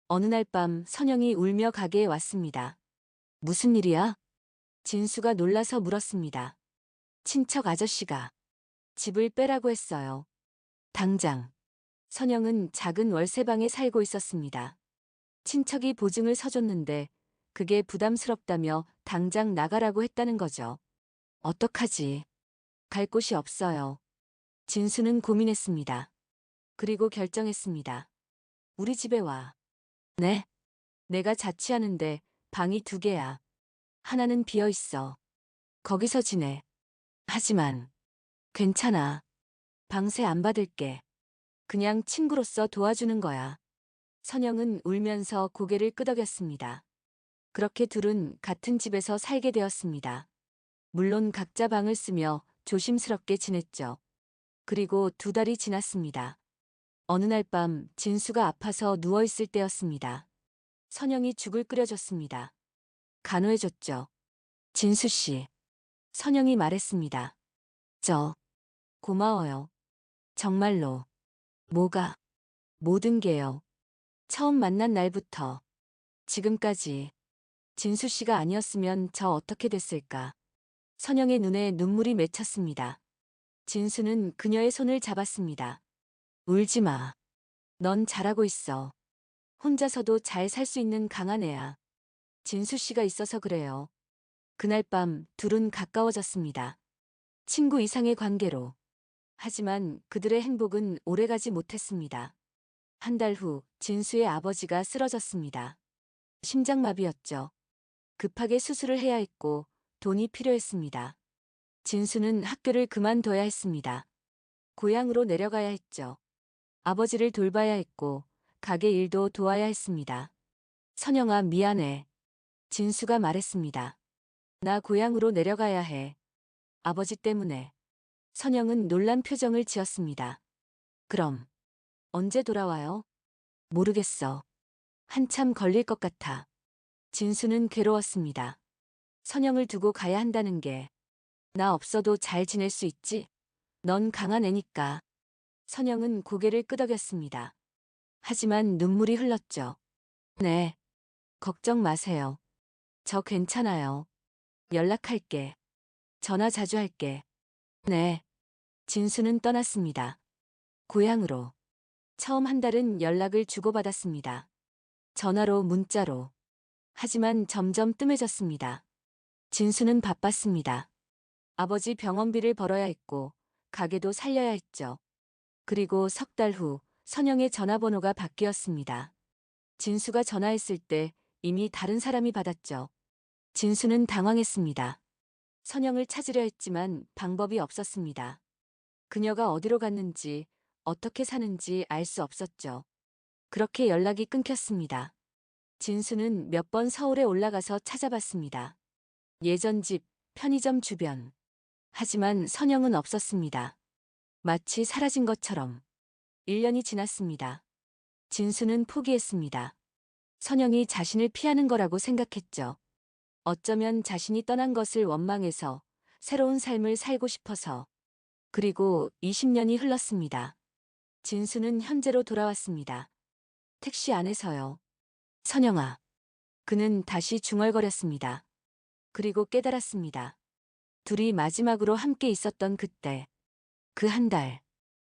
어느 날 밤 선영이 울며 가게에 왔습니다. 무슨 일이야? 진수가 놀라서 물었습니다. 친척 아저씨가 집을 빼라고 했어요. 당장. 선영은 작은 월세방에 살고 있었습니다. 친척이 보증을 서줬는데 그게 부담스럽다며 당장 나가라고 했다는 거죠. 어떡하지? 갈 곳이 없어요. 진수는 고민했습니다. 그리고 결정했습니다. 우리 집에 와. 네. 내가 자취하는데 방이 2개야. 하나는 비어 있어. 거기서 지내. 하지만 괜찮아. 방세 안 받을게. 그냥 친구로서 도와주는 거야. 선영은 울면서 고개를 끄덕였습니다. 그렇게 둘은 같은 집에서 살게 되었습니다. 물론 각자 방을 쓰며 조심스럽게 지냈죠. 그리고 2달이 지났습니다. 어느 날 밤 진수가 아파서 누워있을 때였습니다. 선영이 죽을 끓여줬습니다. 간호해줬죠. 진수 씨. 선영이 말했습니다. 고마워요. 정말로. 뭐가? 모든 게요. 처음 만난 날부터 지금까지 진수 씨가 아니었으면 저 어떻게 됐을까. 선영의 눈에 눈물이 맺혔습니다. 진수는 그녀의 손을 잡았습니다. 울지 마. 넌 잘하고 있어. 혼자서도 잘 살 수 있는 강한 애야. 진수 씨가 있어서 그래요. 그날 밤 둘은 가까워졌습니다. 친구 이상의 관계로. 하지만 그들의 행복은 오래가지 못했습니다. 한 달 후 진수의 아버지가 쓰러졌습니다. 심장마비였죠. 급하게 수술을 해야 했고 돈이 필요했습니다. 진수는 학교를 그만둬야 했습니다. 고향으로 내려가야 했죠. 아버지를 돌봐야 했고 가게 일도 도와야 했습니다. 선영아, 미안해. 진수가 말했습니다. 나 고향으로 내려가야 해. 아버지 때문에. 선영은 놀란 표정을 지었습니다. 그럼 언제 돌아와요? 모르겠어. 한참 걸릴 것 같아. 진수는 괴로웠습니다. 선영을 두고 가야 한다는 게 나 없어도 잘 지낼 수 있지? 넌 강한 애니까. 선영은 고개를 끄덕였습니다. 하지만 눈물이 흘렀죠. 네. 걱정 마세요. 저 괜찮아요. 연락할게. 전화 자주 할게. 네. 진수는 떠났습니다. 고향으로. 처음 한 달은 연락을 주고받았습니다. 전화로, 문자로. 하지만 점점 뜸해졌습니다. 진수는 바빴습니다. 아버지 병원비를 벌어야 했고 가게도 살려야 했죠. 그리고 석 달 후 선영의 전화번호가 바뀌었습니다. 진수가 전화했을 때 이미 다른 사람이 받았죠. 진수는 당황했습니다. 선영을 찾으려 했지만 방법이 없었습니다. 그녀가 어디로 갔는지 어떻게 사는지 알 수 없었죠. 그렇게 연락이 끊겼습니다. 진수는 몇 번 서울에 올라가서 찾아봤습니다. 예전 집, 편의점 주변. 하지만 선영은 없었습니다. 마치 사라진 것처럼. 1년이 지났습니다. 진수는 포기했습니다. 선영이 자신을 피하는 거라고 생각했죠. 어쩌면 자신이 떠난 것을 원망해서 새로운 삶을 살고 싶어서. 그리고 20년이 흘렀습니다. 진수는 현재로 돌아왔습니다. 택시 안에서요. 선영아. 그는 다시 중얼거렸습니다. 그리고 깨달았습니다. 둘이 마지막으로 함께 있었던 그때. 그 한 달.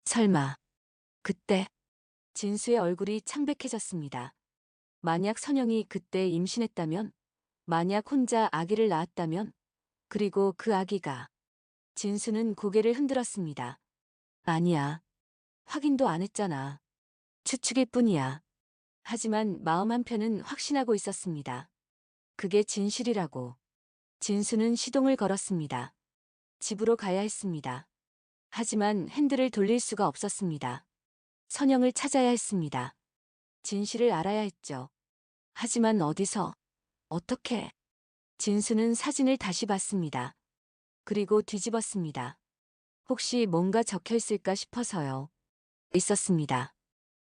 설마. 그때. 진수의 얼굴이 창백해졌습니다. 만약 선영이 그때 임신했다면? 만약 혼자 아기를 낳았다면? 그리고 그 아기가. 진수는 고개를 흔들었습니다. 아니야. 확인도 안 했잖아. 추측일 뿐이야. 하지만 마음 한편은 확신하고 있었습니다. 그게 진실이라고. 진수는 시동을 걸었습니다. 집으로 가야 했습니다. 하지만 핸들을 돌릴 수가 없었습니다. 선영을 찾아야 했습니다. 진실을 알아야 했죠. 하지만 어디서, 어떻게? 진수는 사진을 다시 봤습니다. 그리고 뒤집었습니다. 혹시 뭔가 적혀 있을까 싶어서요. 있었습니다.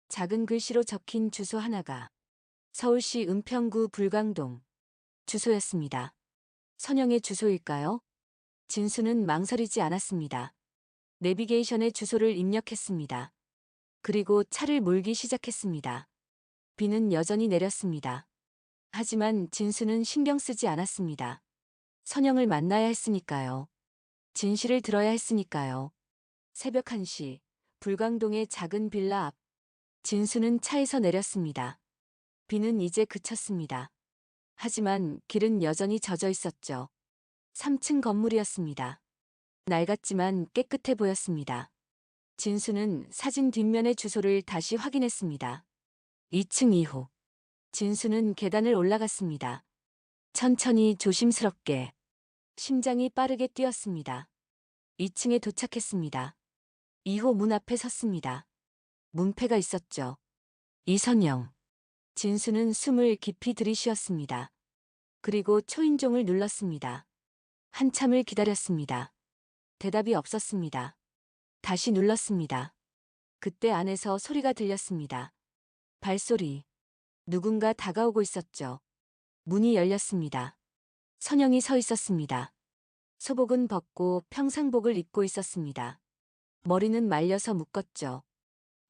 작은 글씨로 적힌 주소 하나가 서울시 은평구 불광동 주소였습니다. 선영의 주소일까요? 진수는 망설이지 않았습니다. 내비게이션에 주소를 입력했습니다. 그리고 차를 몰기 시작했습니다. 비는 여전히 내렸습니다. 하지만 진수는 신경 쓰지 않았습니다. 선영을 만나야 했으니까요. 진실을 들어야 했으니까요. 새벽 1시, 불광동의 작은 빌라 앞. 진수는 차에서 내렸습니다. 비는 이제 그쳤습니다. 하지만 길은 여전히 젖어 있었죠. 3층 건물이었습니다. 낡았지만 깨끗해 보였습니다. 진수는 사진 뒷면의 주소를 다시 확인했습니다. 2층 2호. 진수는 계단을 올라갔습니다. 천천히 조심스럽게. 심장이 빠르게 뛰었습니다. 2층에 도착했습니다. 2호 문 앞에 섰습니다. 문패가 있었죠. 이선영. 진수는 숨을 깊이 들이쉬었습니다. 그리고 초인종을 눌렀습니다. 한참을 기다렸습니다. 대답이 없었습니다. 다시 눌렀습니다. 그때 안에서 소리가 들렸습니다. 발소리. 누군가 다가오고 있었죠. 문이 열렸습니다. 선영이 서 있었습니다. 소복은 벗고 평상복을 입고 있었습니다. 머리는 말려서 묶었죠.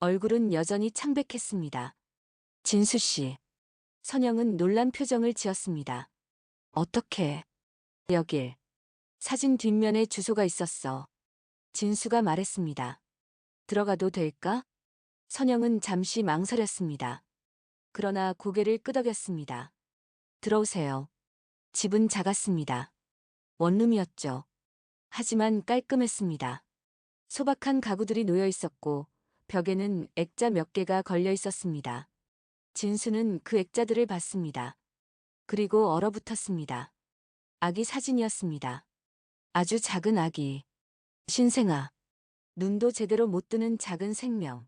얼굴은 여전히 창백했습니다. 진수 씨. 선영은 놀란 표정을 지었습니다. 어떻게? 여길. 사진 뒷면에 주소가 있었어. 진수가 말했습니다. 들어가도 될까? 선영은 잠시 망설였습니다. 그러나 고개를 끄덕였습니다. 들어오세요. 집은 작았습니다. 원룸이었죠. 하지만 깔끔했습니다. 소박한 가구들이 놓여 있었고 벽에는 액자 몇 개가 걸려 있었습니다. 진수는 그 액자들을 봤습니다. 그리고 얼어붙었습니다. 아기 사진이었습니다. 아주 작은 아기. 신생아. 눈도 제대로 못 뜨는 작은 생명.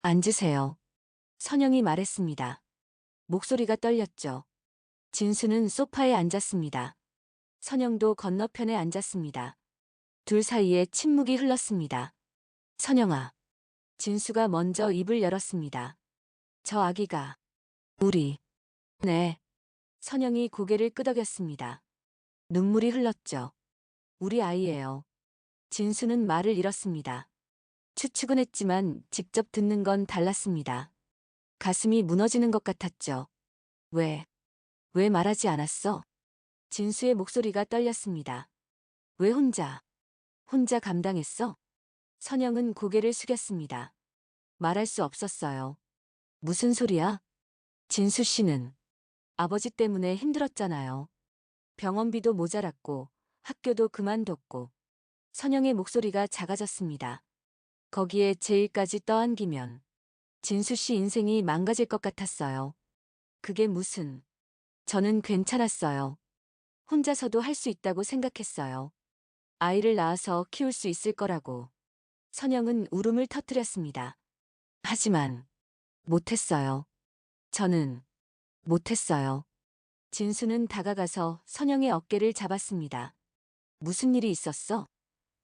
앉으세요. 선영이 말했습니다. 목소리가 떨렸죠. 진수는 소파에 앉았습니다. 선영도 건너편에 앉았습니다. 둘 사이에 침묵이 흘렀습니다. 선영아. 진수가 먼저 입을 열었습니다. 저 아기가 우리. 네. 선영이 고개를 끄덕였습니다. 눈물이 흘렀죠. 우리 아이예요. 진수는 말을 잃었습니다. 추측은 했지만 직접 듣는 건 달랐습니다. 가슴이 무너지는 것 같았죠. 왜 말하지 않았어? 진수의 목소리가 떨렸습니다. 왜 혼자 감당했어? 선영은 고개를 숙였습니다. 말할 수 없었어요. 무슨 소리야? 진수 씨는 아버지 때문에 힘들었잖아요. 병원비도 모자랐고 학교도 그만뒀고. 선영의 목소리가 작아졌습니다. 거기에 제 일까지 떠안기면 진수 씨 인생이 망가질 것 같았어요. 그게 무슨. 저는 괜찮았어요. 혼자서도 할 수 있다고 생각했어요. 아이를 낳아서 키울 수 있을 거라고. 선영은 울음을 터뜨렸습니다. 하지만 못했어요. 저는 못했어요. 진수는 다가가서 선영의 어깨를 잡았습니다. 무슨 일이 있었어?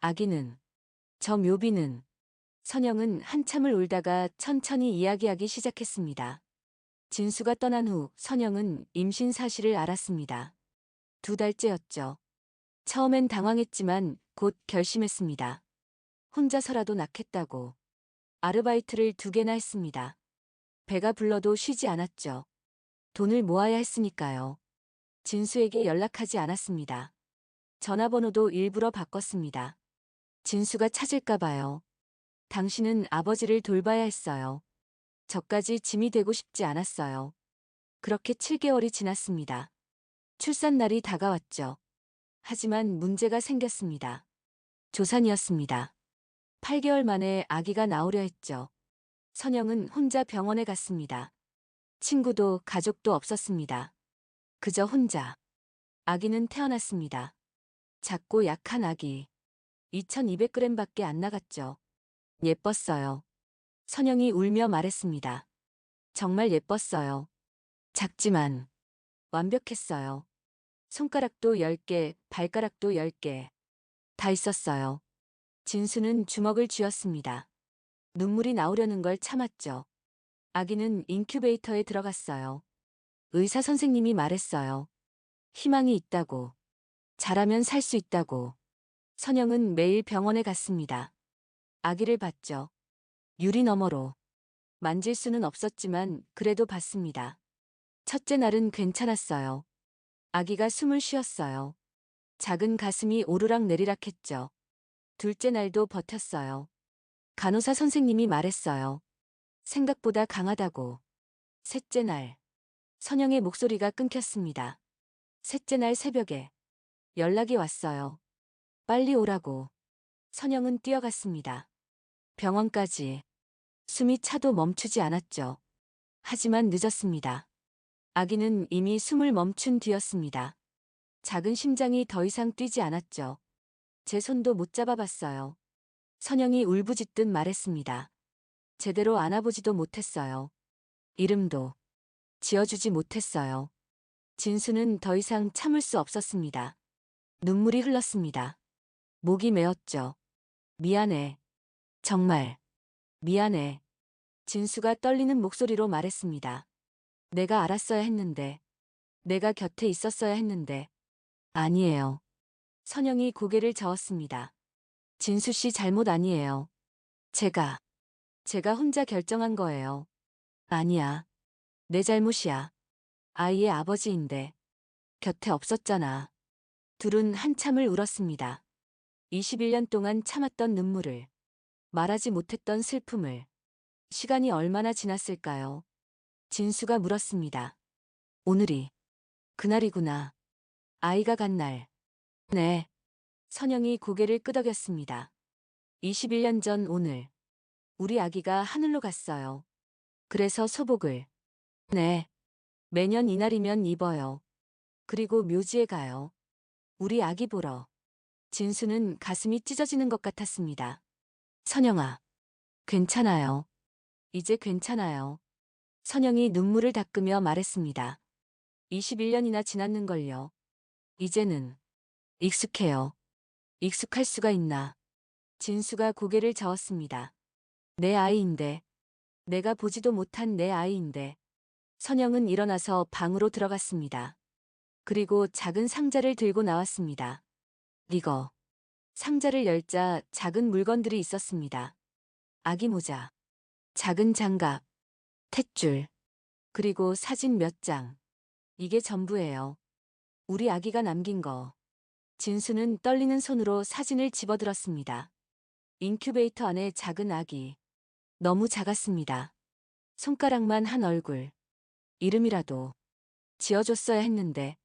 아기는? 저 묘비는? 선영은 한참을 울다가 천천히 이야기하기 시작했습니다. 진수가 떠난 후 선영은 임신 사실을 알았습니다. 2달째였죠. 처음엔 당황했지만 곧 결심했습니다. 혼자서라도 낳겠다고. 아르바이트를 2개나 했습니다. 배가 불러도 쉬지 않았죠. 돈을 모아야 했으니까요. 진수에게 연락하지 않았습니다. 전화번호도 일부러 바꿨습니다. 진수가 찾을까 봐요. 당신은 아버지를 돌봐야 했어요. 저까지 짐이 되고 싶지 않았어요. 그렇게 7개월이 지났습니다. 출산날이 다가왔죠. 하지만 문제가 생겼습니다. 조산이었습니다. 8개월 만에 아기가 나오려 했죠. 선영은 혼자 병원에 갔습니다. 친구도 가족도 없었습니다. 그저 혼자. 아기는 태어났습니다. 작고 약한 아기. 2200g밖에 안 나갔죠. 예뻤어요. 선영이 울며 말했습니다. 정말 예뻤어요. 작지만 완벽했어요. 손가락도 10개, 발가락도 10개. 다 있었어요. 진수는 주먹을 쥐었습니다. 눈물이 나오려는 걸 참았죠. 아기는 인큐베이터에 들어갔어요. 의사 선생님이 말했어요. 희망이 있다고. 잘하면 살 수 있다고. 선영은 매일 병원에 갔습니다. 아기를 봤죠. 유리 너머로. 만질 수는 없었지만 그래도 봤습니다. 첫째 날은 괜찮았어요. 아기가 숨을 쉬었어요. 작은 가슴이 오르락 내리락 했죠. 둘째 날도 버텼어요. 간호사 선생님이 말했어요. 생각보다 강하다고. 셋째 날. 선영의 목소리가 끊겼습니다. 셋째 날 새벽에 연락이 왔어요. 빨리 오라고. 선영은 뛰어갔습니다. 병원까지. 숨이 차도 멈추지 않았죠. 하지만 늦었습니다. 아기는 이미 숨을 멈춘 뒤였습니다. 작은 심장이 더 이상 뛰지 않았죠. 제 손도 못 잡아봤어요. 선영이 울부짖듯 말했습니다. 제대로 안아보지도 못했어요. 이름도 지어주지 못했어요. 진수는 더 이상 참을 수 없었습니다. 눈물이 흘렀습니다. 목이 메었죠. 미안해. 정말 미안해. 진수가 떨리는 목소리로 말했습니다. 내가 알았어야 했는데. 내가 곁에 있었어야 했는데. 아니에요. 선영이 고개를 저었습니다. 진수 씨 잘못 아니에요. 제가 혼자 결정한 거예요. 아니야. 내 잘못이야. 아이의 아버지인데 곁에 없었잖아. 둘은 한참을 울었습니다. 21년 동안 참았던 눈물을, 말하지 못했던 슬픔을. 시간이 얼마나 지났을까요? 진수가 물었습니다. 오늘이 그날이구나. 아이가 간 날. 네. 선영이 고개를 끄덕였습니다. 21년 전 오늘. 우리 아기가 하늘로 갔어요. 그래서 소복을. 네. 매년 이날이면 입어요. 그리고 묘지에 가요. 우리 아기 보러. 진수는 가슴이 찢어지는 것 같았습니다. 선영아. 괜찮아요. 이제 괜찮아요. 선영이 눈물을 닦으며 말했습니다. 21년이나 지났는걸요. 이제는 익숙해요. 익숙할 수가 있나. 진수가 고개를 저었습니다. 내 아이인데. 내가 보지도 못한 내 아이인데. 선영은 일어나서 방으로 들어갔습니다. 그리고 작은 상자를 들고 나왔습니다. 이거. 상자를 열자 작은 물건들이 있었습니다. 아기 모자, 작은 장갑, 탯줄, 그리고 사진 몇 장. 이게 전부예요. 우리 아기가 남긴 거. 진수는 떨리는 손으로 사진을 집어들었습니다. 인큐베이터 안에 작은 아기. 너무 작았습니다. 손가락만 한 얼굴. 이름이라도 지어줬어야 했는데.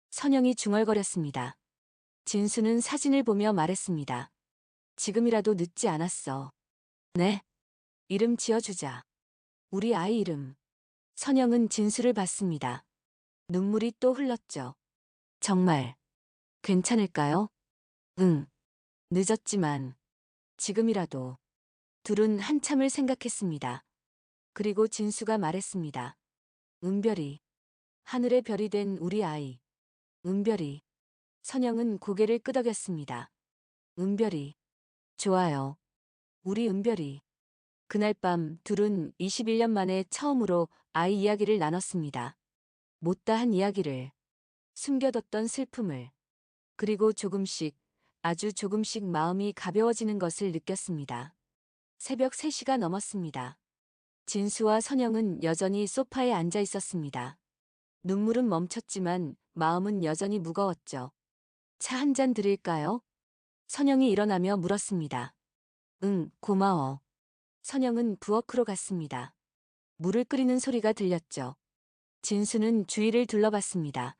선영이 중얼거렸습니다. 진수는 사진을 보며 말했습니다. 지금이라도 늦지 않았어. 네. 이름 지어주자. 우리 아이 이름. 선영은 진수를 봤습니다. 눈물이 또 흘렀죠. 정말 괜찮을까요? 응. 늦었지만 지금이라도. 둘은 한참을 생각했습니다. 그리고 진수가 말했습니다. 은별이. 하늘의 별이 된 우리 아이. 은별이. 선영은 고개를 끄덕였습니다. 은별이. 좋아요. 우리 은별이. 그날 밤 둘은 21년 만에 처음으로 아이 이야기를 나눴습니다. 못다한 이야기를. 숨겨뒀던 슬픔을. 그리고 조금씩, 아주 조금씩 마음이 가벼워지는 것을 느꼈습니다. 새벽 3시가 넘었습니다. 진수와 선영은 여전히 소파에 앉아 있었습니다. 눈물은 멈췄지만 마음은 여전히 무거웠죠. 차 한 잔 드릴까요? 선영이 일어나며 물었습니다. 응, 고마워. 선영은 부엌으로 갔습니다. 물을 끓이는 소리가 들렸죠. 진수는 주위를 둘러봤습니다.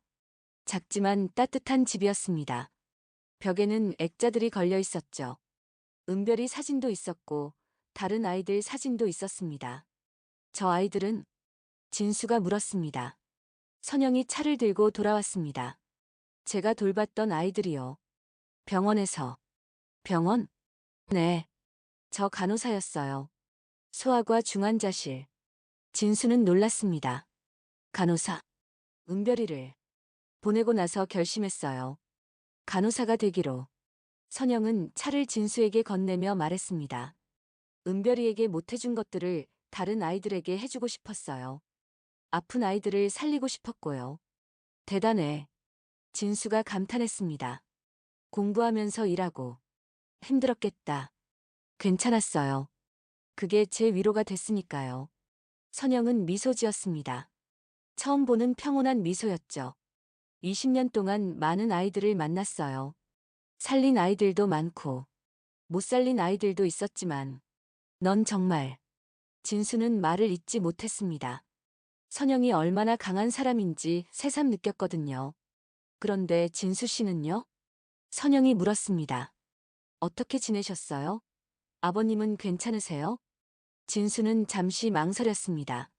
작지만 따뜻한 집이었습니다. 벽에는 액자들이 걸려 있었죠. 은별이 사진도 있었고 다른 아이들 사진도 있었습니다. 저 아이들은? 진수가 물었습니다. 선영이 차를 들고 돌아왔습니다. 제가 돌봤던 아이들이요. 병원에서. 병원? 네. 저 간호사였어요. 소아과 중환자실. 진수는 놀랐습니다. 간호사. 은별이를 보내고 나서 결심했어요. 간호사가 되기로. 선영은 차를 진수에게 건네며 말했습니다. 은별이에게 못해준 것들을 다른 아이들에게 해주고 싶었어요. 아픈 아이들을 살리고 싶었고요. 대단해. 진수가 감탄했습니다. 공부하면서 일하고 힘들었겠다. 괜찮았어요. 그게 제 위로가 됐으니까요. 선영은 미소 지었습니다. 처음 보는 평온한 미소였죠. 20년 동안 많은 아이들을 만났어요. 살린 아이들도 많고 못 살린 아이들도 있었지만 넌 정말. 진수는 말을 잇지 못했습니다. 선영이 얼마나 강한 사람인지 새삼 느꼈거든요. 그런데 진수 씨는요? 선영이 물었습니다. 어떻게 지내셨어요? 아버님은 괜찮으세요? 진수는 잠시 망설였습니다.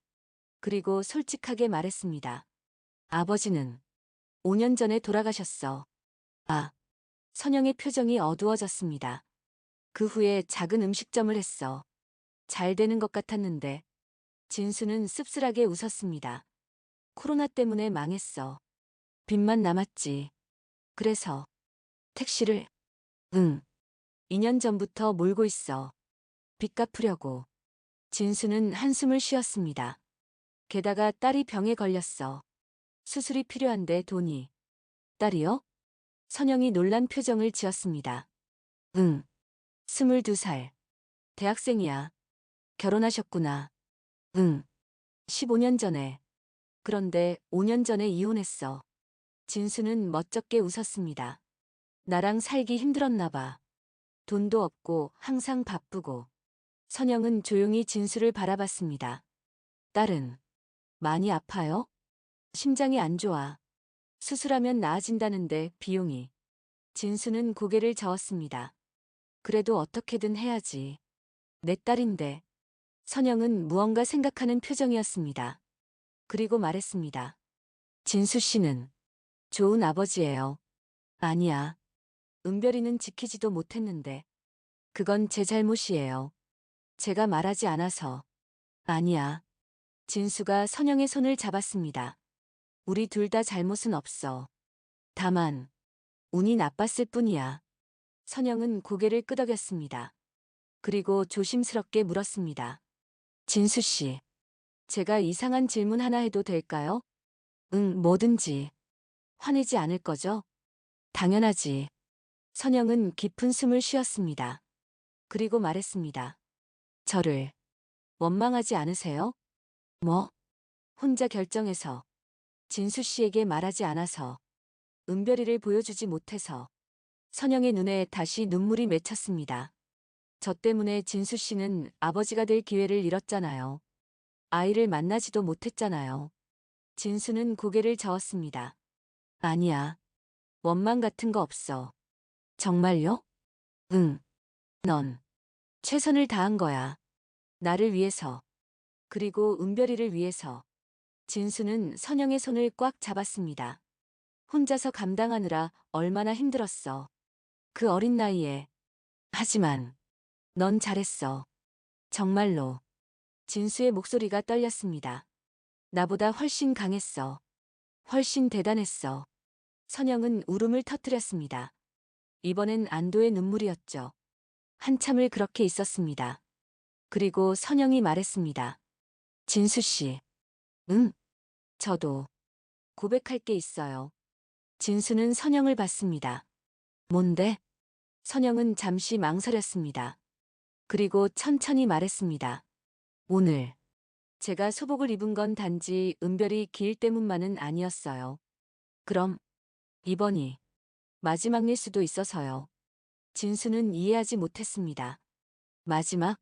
그리고 솔직하게 말했습니다. 아버지는 5년 전에 돌아가셨어. 아. 선영의 표정이 어두워졌습니다. 그 후에 작은 음식점을 했어. 잘 되는 것 같았는데. 진수는 씁쓸하게 웃었습니다. 코로나 때문에 망했어. 빚만 남았지. 그래서 택시를. 응. 2년 전부터 몰고 있어. 빚 갚으려고. 진수는 한숨을 쉬었습니다. 게다가 딸이 병에 걸렸어. 수술이 필요한데 돈이. 딸이요? 선영이 놀란 표정을 지었습니다. 응. 22살. 대학생이야. 결혼하셨구나. 응. 15년 전에. 그런데 5년 전에 이혼했어. 진수는 멋쩍게 웃었습니다. 나랑 살기 힘들었나 봐. 돈도 없고 항상 바쁘고. 선영은 조용히 진수를 바라봤습니다. 딸은 많이 아파요? 심장이 안 좋아. 수술하면 나아진다는데 비용이. 진수는 고개를 저었습니다. 그래도 어떻게든 해야지. 내 딸인데. 선영은 무언가 생각하는 표정이었습니다. 그리고 말했습니다. 진수 씨는 좋은 아버지예요. 아니야. 은별이는 지키지도 못했는데. 그건 제 잘못이에요. 제가 말하지 않아서. 아니야. 진수가 선영의 손을 잡았습니다. 우리 둘 다 잘못은 없어. 다만, 운이 나빴을 뿐이야. 선영은 고개를 끄덕였습니다. 그리고 조심스럽게 물었습니다. 진수 씨, 제가 이상한 질문 하나 해도 될까요? 응, 뭐든지. 화내지 않을 거죠? 당연하지. 선영은 깊은 숨을 쉬었습니다. 그리고 말했습니다. 저를 원망하지 않으세요? 뭐? 혼자 결정해서. 진수 씨에게 말하지 않아서. 은별이를 보여주지 못해서. 선영의 눈에 다시 눈물이 맺혔습니다. 저 때문에 진수 씨는 아버지가 될 기회를 잃었잖아요. 아이를 만나지도 못했잖아요. 진수는 고개를 저었습니다. 아니야. 원망 같은 거 없어. 정말요? 응. 넌 최선을 다한 거야. 나를 위해서. 그리고 은별이를 위해서. 진수는 선영의 손을 꽉 잡았습니다. 혼자서 감당하느라 얼마나 힘들었어. 그 어린 나이에. 하지만 넌 잘했어. 정말로. 진수의 목소리가 떨렸습니다. 나보다 훨씬 강했어. 훨씬 대단했어. 선영은 울음을 터뜨렸습니다. 이번엔 안도의 눈물이었죠. 한참을 그렇게 있었습니다. 그리고 선영이 말했습니다. 진수 씨. 응? 저도 고백할 게 있어요. 진수는 선영을 봤습니다. 뭔데? 선영은 잠시 망설였습니다. 그리고 천천히 말했습니다. 오늘 제가 소복을 입은 건 단지 은별이 기일 때문만은 아니었어요. 그럼 이번이 마지막일 수도 있어서요. 진수는 이해하지 못했습니다. 마지막?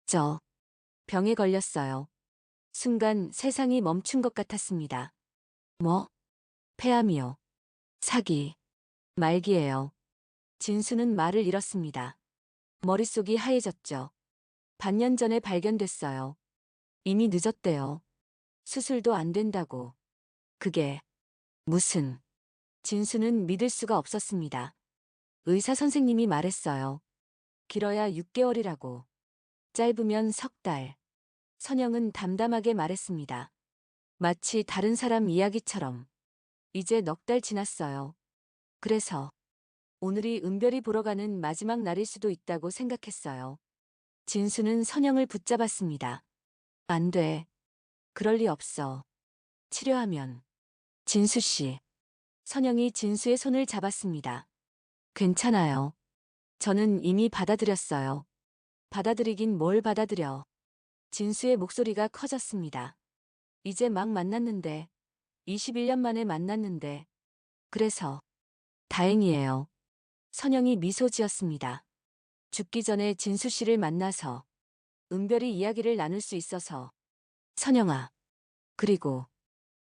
저 병에 걸렸어요. 순간 세상이 멈춘 것 같았습니다. 뭐? 폐암이요. 사기. 말기예요. 진수는 말을 잃었습니다. 머릿속이 하얘졌죠. 반년 전에 발견됐어요. 이미 늦었대요. 수술도 안 된다고. 그게 무슨. 진수는 믿을 수가 없었습니다. 의사 선생님이 말했어요. 길어야 6개월이라고. 짧으면 석 달. 선영은 담담하게 말했습니다. 마치 다른 사람 이야기처럼. 이제 넉 달 지났어요. 그래서 오늘이 은별이 보러 가는 마지막 날일 수도 있다고 생각했어요. 진수는 선영을 붙잡았습니다. 안 돼. 그럴 리 없어. 치료하면. 진수 씨. 선영이 진수의 손을 잡았습니다. 괜찮아요. 저는 이미 받아들였어요. 받아들이긴 뭘 받아들여. 진수의 목소리가 커졌습니다. 이제 막 만났는데. 21년 만에 만났는데. 그래서. 다행이에요. 선영이 미소 지었습니다. 죽기 전에 진수 씨를 만나서. 은별이 이야기를 나눌 수 있어서. 선영아. 그리고.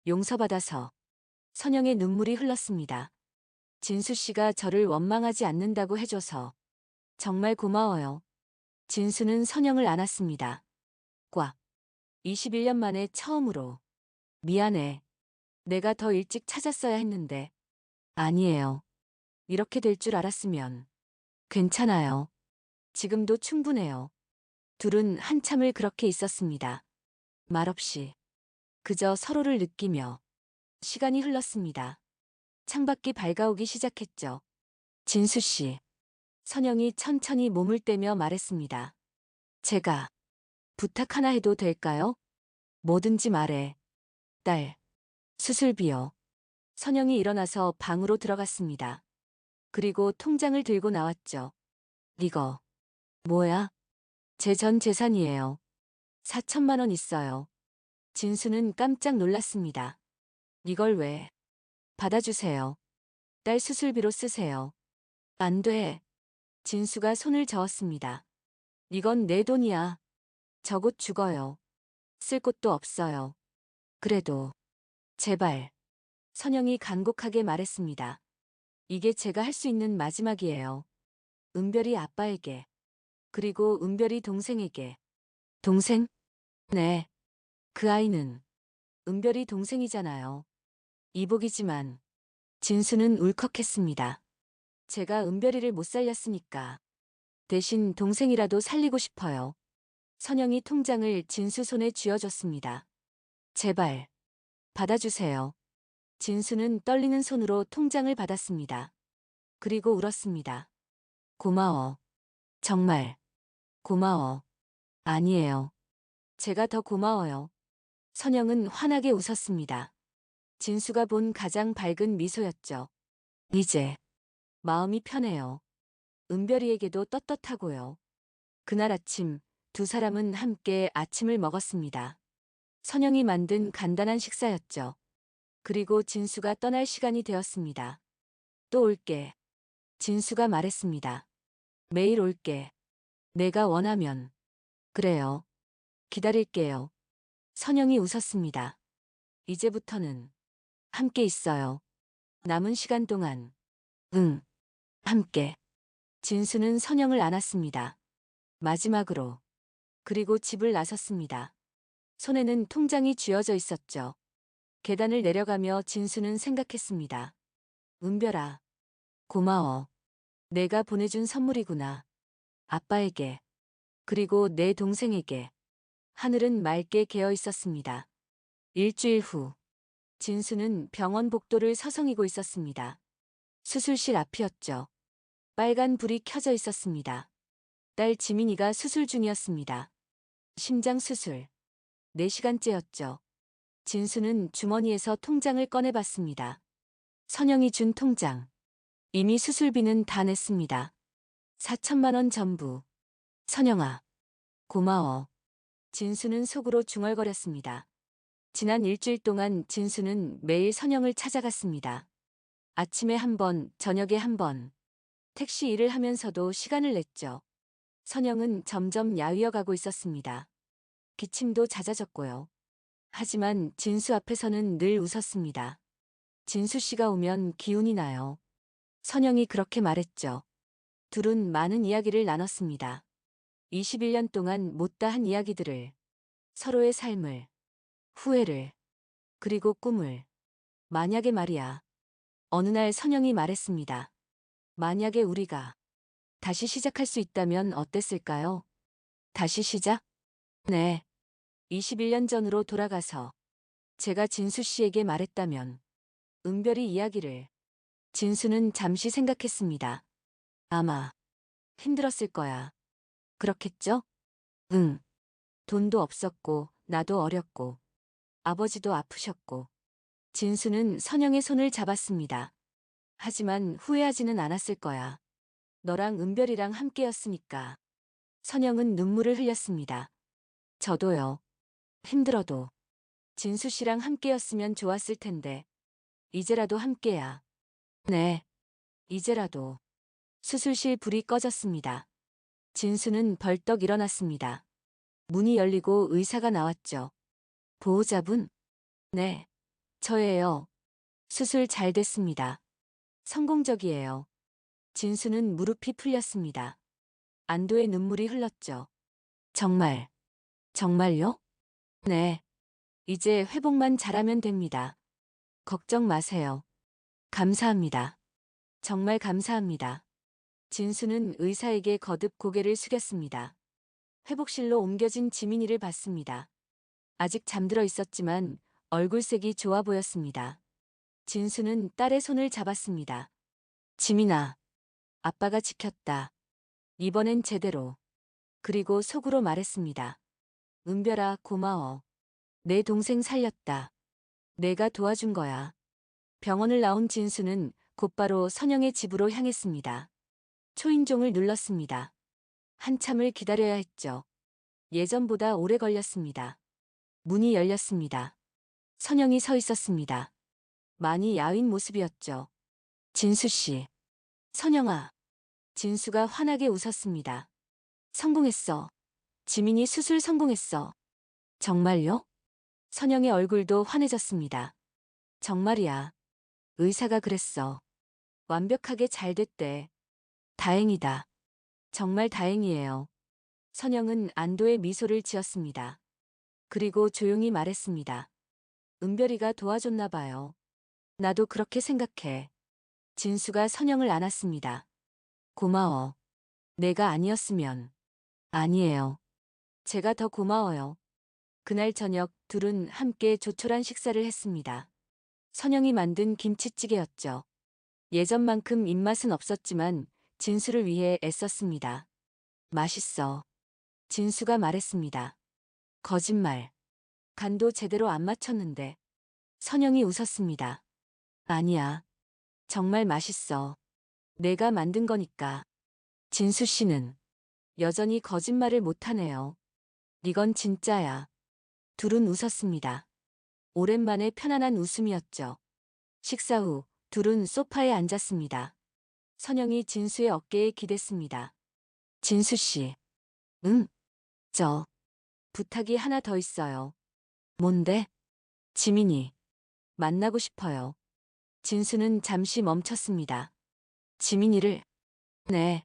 용서받아서. 선영의 눈물이 흘렀습니다. 진수 씨가 저를 원망하지 않는다고 해줘서. 정말 고마워요. 진수는 선영을 안았습니다. 꽉. 21년 만에 처음으로. 미안해. 내가 더 일찍 찾았어야 했는데. 아니에요. 이렇게 될 줄 알았으면. 괜찮아요. 지금도 충분해요. 둘은 한참을 그렇게 있었습니다. 말없이. 그저 서로를 느끼며. 시간이 흘렀습니다. 창밖이 밝아오기 시작했죠. 진수 씨. 선영이 천천히 몸을 떼며 말했습니다. 제가 부탁 하나 해도 될까요? 뭐든지 말해. 딸. 수술비요. 선영이 일어나서 방으로 들어갔습니다. 그리고 통장을 들고 나왔죠. 이거. 뭐야? 제 전 재산이에요. 4천만 원 있어요. 진수는 깜짝 놀랐습니다. 이걸 왜? 받아주세요. 딸 수술비로 쓰세요. 안 돼. 진수가 손을 저었습니다. 이건 내 돈이야. 저 곧 죽어요. 쓸 곳도 없어요. 그래도 제발. 선영이 간곡하게 말했습니다. 이게 제가 할 수 있는 마지막이에요. 은별이 아빠에게. 그리고 은별이 동생에게. 동생? 네. 그 아이는 은별이 동생이잖아요. 이복이지만 진수는 울컥했습니다. 제가 은별이를 못 살렸으니까 대신 동생이라도 살리고 싶어요. 선영이 통장을 진수 손에 쥐어줬습니다. 제발 받아주세요. 진수는 떨리는 손으로 통장을 받았습니다. 그리고 울었습니다. 고마워. 정말 고마워. 아니에요. 제가 더 고마워요. 선영은 환하게 웃었습니다. 진수가 본 가장 밝은 미소였죠. 이제 마음이 편해요. 은별이에게도 떳떳하고요. 그날 아침 두 사람은 함께 아침을 먹었습니다. 선영이 만든 간단한 식사였죠. 그리고 진수가 떠날 시간이 되었습니다. 또 올게. 진수가 말했습니다. 매일 올게. 내가 원하면. 그래요. 기다릴게요. 선영이 웃었습니다. 이제부터는 함께 있어요. 남은 시간 동안. 응. 함께. 진수는 선영을 안았습니다. 마지막으로. 그리고 집을 나섰습니다. 손에는 통장이 쥐어져 있었죠. 계단을 내려가며 진수는 생각했습니다. 은별아. 고마워. 내가 보내준 선물이구나. 아빠에게. 그리고 내 동생에게. 하늘은 맑게 개어 있었습니다. 일주일 후. 진수는 병원 복도를 서성이고 있었습니다. 수술실 앞이었죠. 빨간 불이 켜져 있었습니다. 딸 지민이가 수술 중이었습니다. 심장 수술. 4시간째였죠. 진수는 주머니에서 통장을 꺼내봤습니다. 선영이 준 통장. 이미 수술비는 다 냈습니다. 4천만 원 전부. 선영아. 고마워. 진수는 속으로 중얼거렸습니다. 지난 일주일 동안 진수는 매일 선영을 찾아갔습니다. 아침에 한 번, 저녁에 한 번. 택시 일을 하면서도 시간을 냈죠. 선영은 점점 야위어 가고 있었습니다. 기침도 잦아졌고요. 하지만 진수 앞에서는 늘 웃었습니다. 진수 씨가 오면 기운이 나요. 선영이 그렇게 말했죠. 둘은 많은 이야기를 나눴습니다. 21년 동안 못다 한 이야기들을, 서로의 삶을, 후회를, 그리고 꿈을. 만약에 말이야. 어느 날 선영이 말했습니다. 만약에 우리가 다시 시작할 수 있다면 어땠을까요? 다시 시작? 네. 21년 전으로 돌아가서 제가 진수 씨에게 말했다면 은별이 이야기를. 진수는 잠시 생각했습니다. 아마 힘들었을 거야. 그렇겠죠? 응. 돈도 없었고 나도 어렸고 아버지도 아프셨고. 진수는 선영의 손을 잡았습니다. 하지만 후회하지는 않았을 거야. 너랑 은별이랑 함께였으니까. 선영은 눈물을 흘렸습니다. 저도요. 힘들어도 진수 씨랑 함께였으면 좋았을 텐데. 이제라도 함께야. 네. 이제라도. 수술실 불이 꺼졌습니다. 진수는 벌떡 일어났습니다. 문이 열리고 의사가 나왔죠. 보호자분? 네. 저예요. 수술 잘 됐습니다. 성공적이에요. 진수는 무릎이 풀렸습니다. 안도의 눈물이 흘렀죠. 정말. 정말요? 네. 이제 회복만 잘하면 됩니다. 걱정 마세요. 감사합니다. 정말 감사합니다. 진수는 의사에게 거듭 고개를 숙였습니다. 회복실로 옮겨진 지민이를 봤습니다. 아직 잠들어 있었지만 얼굴색이 좋아 보였습니다. 진수는 딸의 손을 잡았습니다. 지민아, 아빠가 지켰다. 이번엔 제대로. 그리고 속으로 말했습니다. 은별아, 고마워. 내 동생 살렸다. 내가 도와준 거야. 병원을 나온 진수는 곧바로 선영의 집으로 향했습니다. 초인종을 눌렀습니다. 한참을 기다려야 했죠. 예전보다 오래 걸렸습니다. 문이 열렸습니다. 선영이 서 있었습니다. 많이 야윈 모습이었죠. 진수 씨. 선영아. 진수가 환하게 웃었습니다. 성공했어. 지민이 수술 성공했어. 정말요? 선영의 얼굴도 환해졌습니다. 정말이야. 의사가 그랬어. 완벽하게 잘 됐대. 다행이다. 정말 다행이에요. 선영은 안도의 미소를 지었습니다. 그리고 조용히 말했습니다. 은별이가 도와줬나 봐요. 나도 그렇게 생각해. 진수가 선영을 안았습니다. 고마워. 내가 아니었으면. 아니에요. 제가 더 고마워요. 그날 저녁 둘은 함께 조촐한 식사를 했습니다. 선영이 만든 김치찌개였죠. 예전만큼 입맛은 없었지만 진수를 위해 애썼습니다. 맛있어. 진수가 말했습니다. 거짓말. 간도 제대로 안 맞췄는데. 선영이 웃었습니다. 아니야. 정말 맛있어. 내가 만든 거니까. 진수 씨는 여전히 거짓말을 못하네요. 이건 진짜야. 둘은 웃었습니다. 오랜만에 편안한 웃음이었죠. 식사 후 둘은 소파에 앉았습니다. 선영이 진수의 어깨에 기댔습니다. 진수 씨. 응. 저. 부탁이 하나 더 있어요. 뭔데? 지민이. 만나고 싶어요. 진수는 잠시 멈췄습니다. 지민이를? 네.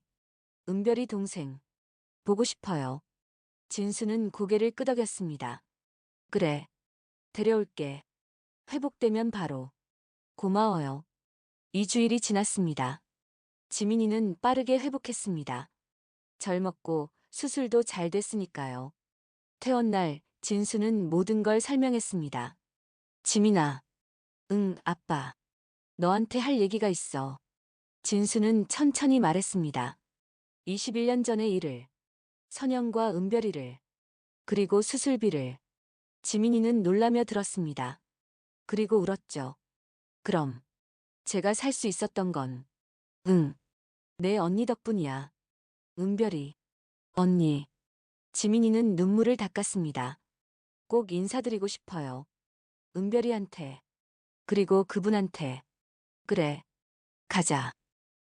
은별이 동생. 보고 싶어요. 진수는 고개를 끄덕였습니다. 그래. 데려올게. 회복되면 바로. 고마워요. 2주일이 지났습니다. 지민이는 빠르게 회복했습니다. 젊었고 수술도 잘 됐으니까요. 퇴원 날 진수는 모든 걸 설명했습니다. 지민아. 응, 아빠. 너한테 할 얘기가 있어. 진수는 천천히 말했습니다. 21년 전의 일을. 선영과 은별이를. 그리고 수술비를. 지민이는 놀라며 들었습니다. 그리고 울었죠. 그럼 제가 살 수 있었던 건 응. 내 언니 덕분이야. 은별이. 언니. 지민이는 눈물을 닦았습니다. 꼭 인사드리고 싶어요. 은별이한테. 그리고 그분한테. 그래. 가자.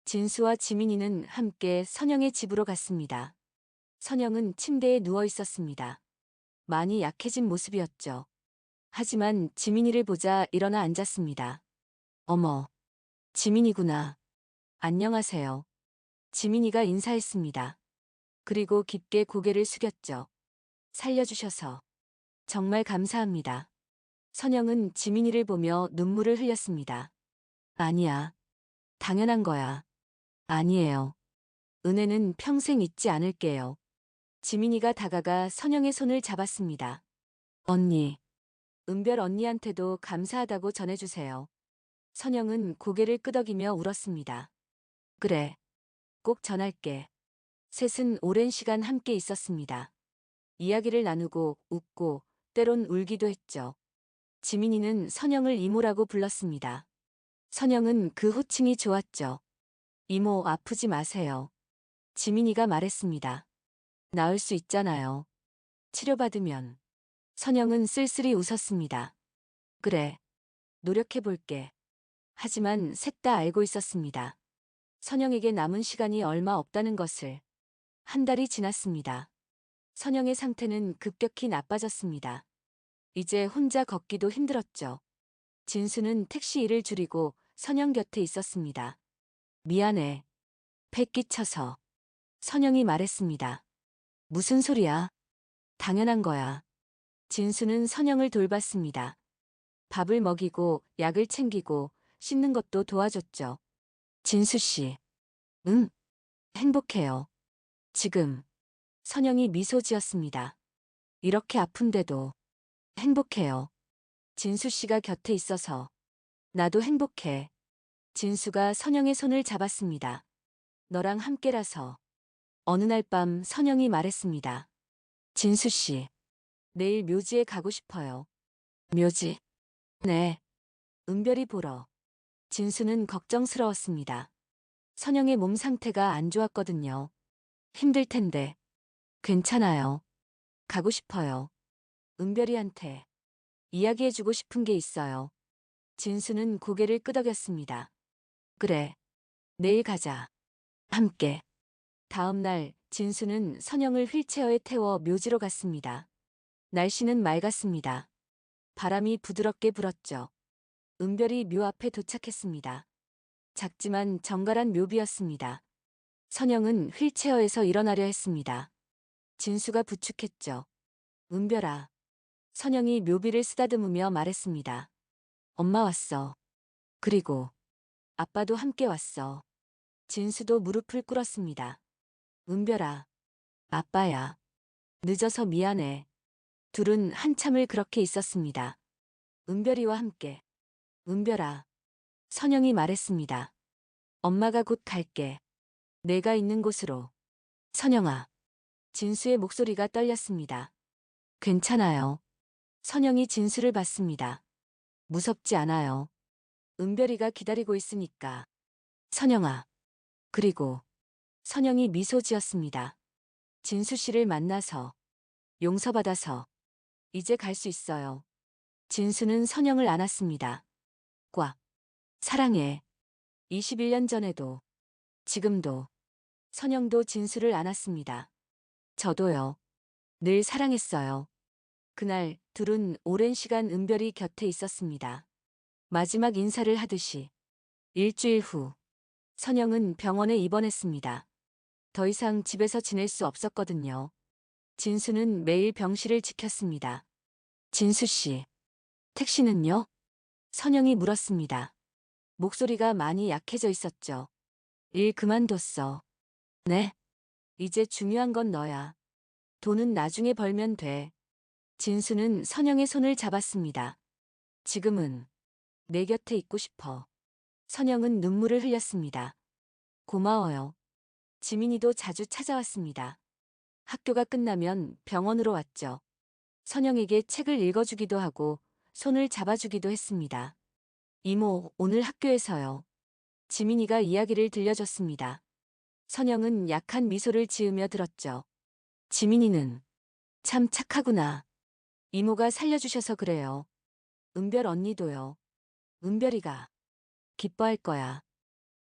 진수와 지민이는 함께 선영의 집으로 갔습니다. 선영은 침대에 누워 있었습니다. 많이 약해진 모습이었죠. 하지만 지민이를 보자 일어나 앉았습니다. 어머. 지민이구나. 안녕하세요. 지민이가 인사했습니다. 그리고 깊게 고개를 숙였죠. 살려주셔서 정말 감사합니다. 선영은 지민이를 보며 눈물을 흘렸습니다. 아니야. 당연한 거야. 아니에요. 은혜는 평생 잊지 않을게요. 지민이가 다가가 선영의 손을 잡았습니다. 언니. 은별 언니한테도 감사하다고 전해주세요. 선영은 고개를 끄덕이며 울었습니다. 그래. 꼭 전할게. 셋은 오랜 시간 함께 있었습니다. 이야기를 나누고 웃고 때론 울기도 했죠. 지민이는 선영을 이모라고 불렀습니다. 선영은 그 호칭이 좋았죠. 이모 아프지 마세요. 지민이가 말했습니다. 나을 수 있잖아요. 치료받으면. 선영은 쓸쓸히 웃었습니다. 그래. 노력해볼게. 하지만 셋 다 알고 있었습니다. 선영에게 남은 시간이 얼마 없다는 것을. 한 달이 지났습니다. 선영의 상태는 급격히 나빠졌습니다. 이제 혼자 걷기도 힘들었죠. 진수는 택시 일을 줄이고 선영 곁에 있었습니다. 미안해. 패 끼쳐서. 선영이 말했습니다. 무슨 소리야? 당연한 거야. 진수는 선영을 돌봤습니다. 밥을 먹이고 약을 챙기고 씻는 것도 도와줬죠. 진수 씨. 응. 행복해요. 지금. 선영이 미소 지었습니다. 이렇게 아픈데도 행복해요. 진수 씨가 곁에 있어서. 나도 행복해. 진수가 선영의 손을 잡았습니다. 너랑 함께라서. 어느 날 밤 선영이 말했습니다. 진수 씨. 내일 묘지에 가고 싶어요. 묘지? 네. 은별이 보러. 진수는 걱정스러웠습니다. 선영의 몸 상태가 안 좋았거든요. 힘들 텐데. 괜찮아요. 가고 싶어요. 은별이한테 이야기해주고 싶은 게 있어요. 진수는 고개를 끄덕였습니다. 그래, 내일 가자. 함께. 다음 날 진수는 선영을 휠체어에 태워 묘지로 갔습니다. 날씨는 맑았습니다. 바람이 부드럽게 불었죠. 은별이 묘 앞에 도착했습니다. 작지만 정갈한 묘비였습니다. 선영은 휠체어에서 일어나려 했습니다. 진수가 부축했죠. 은별아. 선영이 묘비를 쓰다듬으며 말했습니다. 엄마 왔어. 그리고 아빠도 함께 왔어. 진수도 무릎을 꿇었습니다. 은별아. 아빠야. 늦어서 미안해. 둘은 한참을 그렇게 있었습니다. 은별이와 함께. 은별아. 선영이 말했습니다. 엄마가 곧 갈게. 내가 있는 곳으로. 선영아. 진수의 목소리가 떨렸습니다. 괜찮아요. 선영이 진수를 봤습니다. 무섭지 않아요. 은별이가 기다리고 있으니까. 선영아. 그리고 선영이 미소 지었습니다. 진수 씨를 만나서 용서받아서 이제 갈 수 있어요. 진수는 선영을 안았습니다. 꽉. 사랑해. 21년 전에도 지금도 선영도 진수를 안았습니다. 저도요. 늘 사랑했어요. 그날 둘은 오랜 시간 은별이 곁에 있었습니다. 마지막 인사를 하듯이. 일주일 후 선영은 병원에 입원했습니다. 더 이상 집에서 지낼 수 없었거든요. 진수는 매일 병실을 지켰습니다. 진수 씨, 택시는요? 선영이 물었습니다. 목소리가 많이 약해져 있었죠. 일 그만뒀어. 네. 이제 중요한 건 너야. 돈은 나중에 벌면 돼. 진수는 선영의 손을 잡았습니다. 지금은 내 곁에 있고 싶어. 선영은 눈물을 흘렸습니다. 고마워요. 지민이도 자주 찾아왔습니다. 학교가 끝나면 병원으로 왔죠. 선영에게 책을 읽어주기도 하고 손을 잡아주기도 했습니다. 이모, 오늘 학교에서요. 지민이가 이야기를 들려줬습니다. 선영은 약한 미소를 지으며 들었죠. 지민이는 참 착하구나. 이모가 살려주셔서 그래요. 은별 언니도요. 은별이가 기뻐할 거야.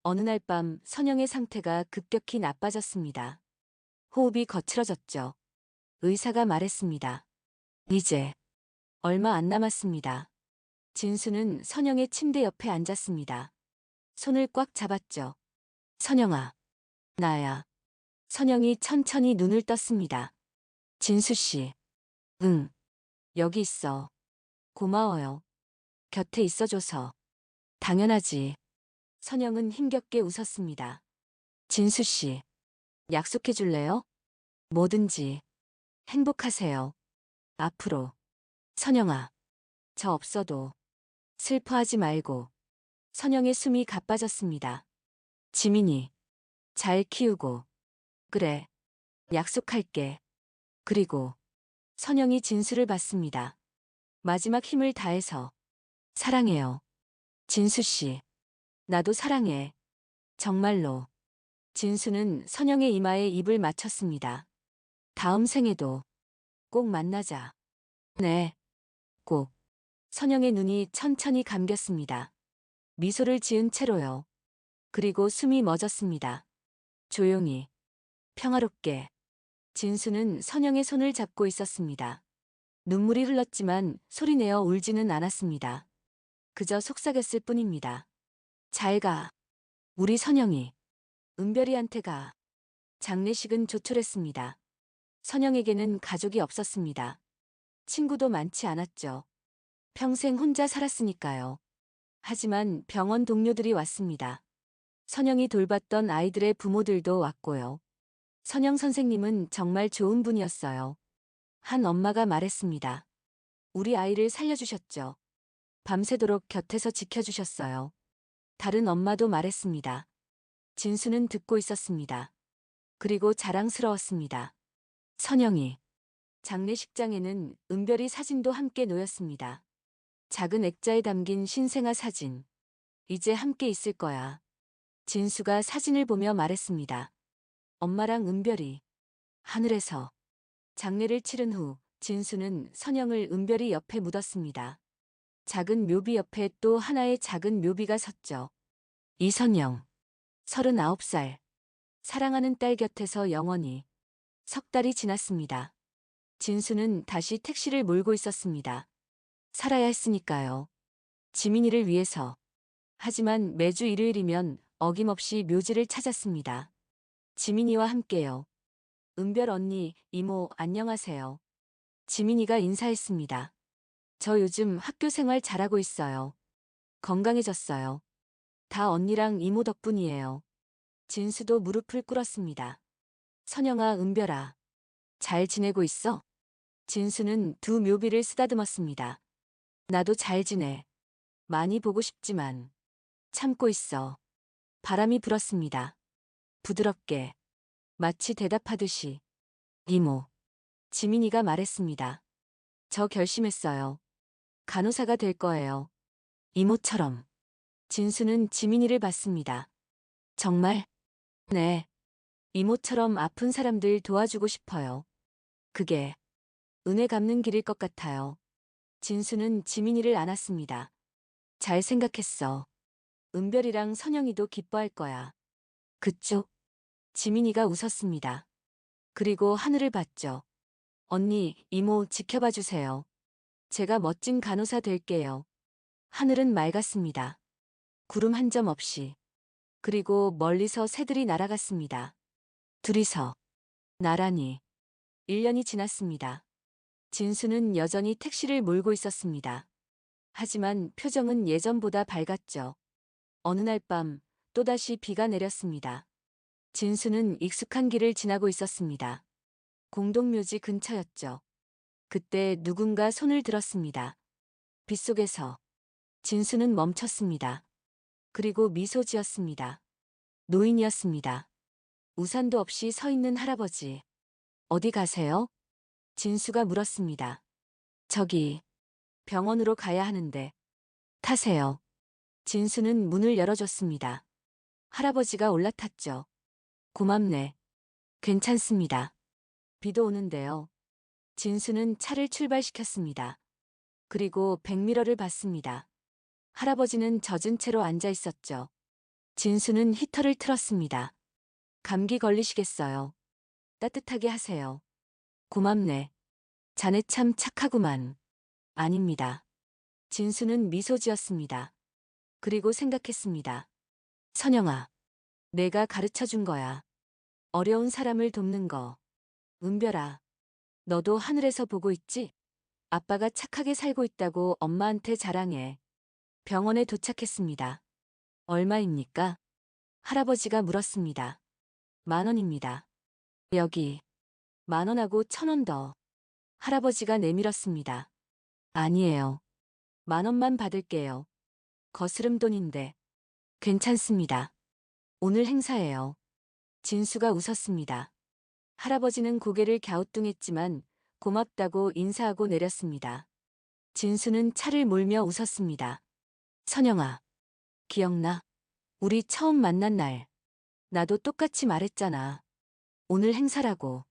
어느 날 밤 선영의 상태가 급격히 나빠졌습니다. 호흡이 거칠어졌죠. 의사가 말했습니다. 이제 얼마 안 남았습니다. 진수는 선영의 침대 옆에 앉았습니다. 손을 꽉 잡았죠. 선영아. 나야. 선영이 천천히 눈을 떴습니다. 진수 씨. 응. 여기 있어. 고마워요. 곁에 있어줘서. 당연하지. 선영은 힘겹게 웃었습니다. 진수 씨. 약속해 줄래요? 뭐든지. 행복하세요. 앞으로. 선영아. 저 없어도. 슬퍼하지 말고. 선영의 숨이 가빠졌습니다. 지민이. 잘 키우고. 그래. 약속할게. 그리고 선영이 진수를 받습니다. 마지막 힘을 다해서. 사랑해요. 진수 씨. 나도 사랑해. 정말로. 진수는 선영의 이마에 입을 맞췄습니다. 다음 생에도 꼭 만나자. 네. 꼭. 선영의 눈이 천천히 감겼습니다. 미소를 지은 채로요. 그리고 숨이 멎었습니다. 조용히. 평화롭게. 진수는 선영의 손을 잡고 있었습니다. 눈물이 흘렀지만 소리내어 울지는 않았습니다. 그저 속삭였을 뿐입니다. 잘 가. 우리 선영이. 은별이한테 가. 장례식은 조촐했습니다. 선영에게는 가족이 없었습니다. 친구도 많지 않았죠. 평생 혼자 살았으니까요. 하지만 병원 동료들이 왔습니다. 선영이 돌봤던 아이들의 부모들도 왔고요. 선영 선생님은 정말 좋은 분이었어요. 한 엄마가 말했습니다. 우리 아이를 살려주셨죠. 밤새도록 곁에서 지켜주셨어요. 다른 엄마도 말했습니다. 진수는 듣고 있었습니다. 그리고 자랑스러웠습니다. 선영이. 장례식장에는 은별이 사진도 함께 놓였습니다. 작은 액자에 담긴 신생아 사진. 이제 함께 있을 거야. 진수가 사진을 보며 말했습니다. 엄마랑 은별이 하늘에서. 장례를 치른 후 진수는 선영을 은별이 옆에 묻었습니다. 작은 묘비 옆에 또 하나의 작은 묘비가 섰죠. 이선영, 39살. 사랑하는 딸 곁에서 영원히. 석 달이 지났습니다. 진수는 다시 택시를 몰고 있었습니다. 살아야 했으니까요. 지민이를 위해서. 하지만 매주 일요일이면 어김없이 묘지를 찾았습니다. 지민이와 함께요. 은별 언니, 이모, 안녕하세요. 지민이가 인사했습니다. 저 요즘 학교 생활 잘하고 있어요. 건강해졌어요. 다 언니랑 이모 덕분이에요. 진수도 무릎을 꿇었습니다. 선영아, 은별아. 잘 지내고 있어? 진수는 두 묘비를 쓰다듬었습니다. 나도 잘 지내. 많이 보고 싶지만 참고 있어. 바람이 불었습니다. 부드럽게. 마치 대답하듯이. 이모. 지민이가 말했습니다. 저 결심했어요. 간호사가 될 거예요. 이모처럼. 진수는 지민이를 봤습니다. 정말? 네. 이모처럼 아픈 사람들 도와주고 싶어요. 그게 은혜 갚는 길일 것 같아요. 진수는 지민이를 안았습니다. 잘 생각했어. 은별이랑 선영이도 기뻐할 거야. 그쪽? 지민이가 웃었습니다. 그리고 하늘을 봤죠. 언니, 이모 지켜봐 주세요. 제가 멋진 간호사 될게요. 하늘은 맑았습니다. 구름 한 점 없이. 그리고 멀리서 새들이 날아갔습니다. 둘이서 나란히. 1년이 지났습니다. 진수는 여전히 택시를 몰고 있었습니다. 하지만 표정은 예전보다 밝았죠. 어느 날 밤 또다시 비가 내렸습니다. 진수는 익숙한 길을 지나고 있었습니다. 공동묘지 근처였죠. 그때 누군가 손을 들었습니다. 빗속에서 진수는 멈췄습니다. 그리고 미소 지었습니다. 노인이었습니다. 우산도 없이 서 있는 할아버지. 어디 가세요? 진수가 물었습니다. 저기 병원으로 가야 하는데. 타세요. 진수는 문을 열어줬습니다. 할아버지가 올라탔죠. 고맙네. 괜찮습니다. 비도 오는데요. 진수는 차를 출발시켰습니다. 그리고 백미러를 봤습니다. 할아버지는 젖은 채로 앉아 있었죠. 진수는 히터를 틀었습니다. 감기 걸리시겠어요. 따뜻하게 하세요. 고맙네. 자네 참 착하구만. 아닙니다. 진수는 미소 지었습니다. 그리고 생각했습니다. 선영아, 내가 가르쳐 준 거야. 어려운 사람을 돕는 거. 은별아, 너도 하늘에서 보고 있지? 아빠가 착하게 살고 있다고 엄마한테 자랑해. 병원에 도착했습니다. 얼마입니까? 할아버지가 물었습니다. 10,000원입니다. 여기. 10,000원하고 1,000원 더. 할아버지가 내밀었습니다. 아니에요. 10,000원만 받을게요. 거스름 돈인데. 괜찮습니다. 오늘 행사예요. 진수가 웃었습니다. 할아버지는 고개를 갸우뚱했지만 고맙다고 인사하고 내렸습니다. 진수는 차를 몰며 웃었습니다. 선영아, 기억나? 우리 처음 만난 날. 나도 똑같이 말했잖아. 오늘 행사라고.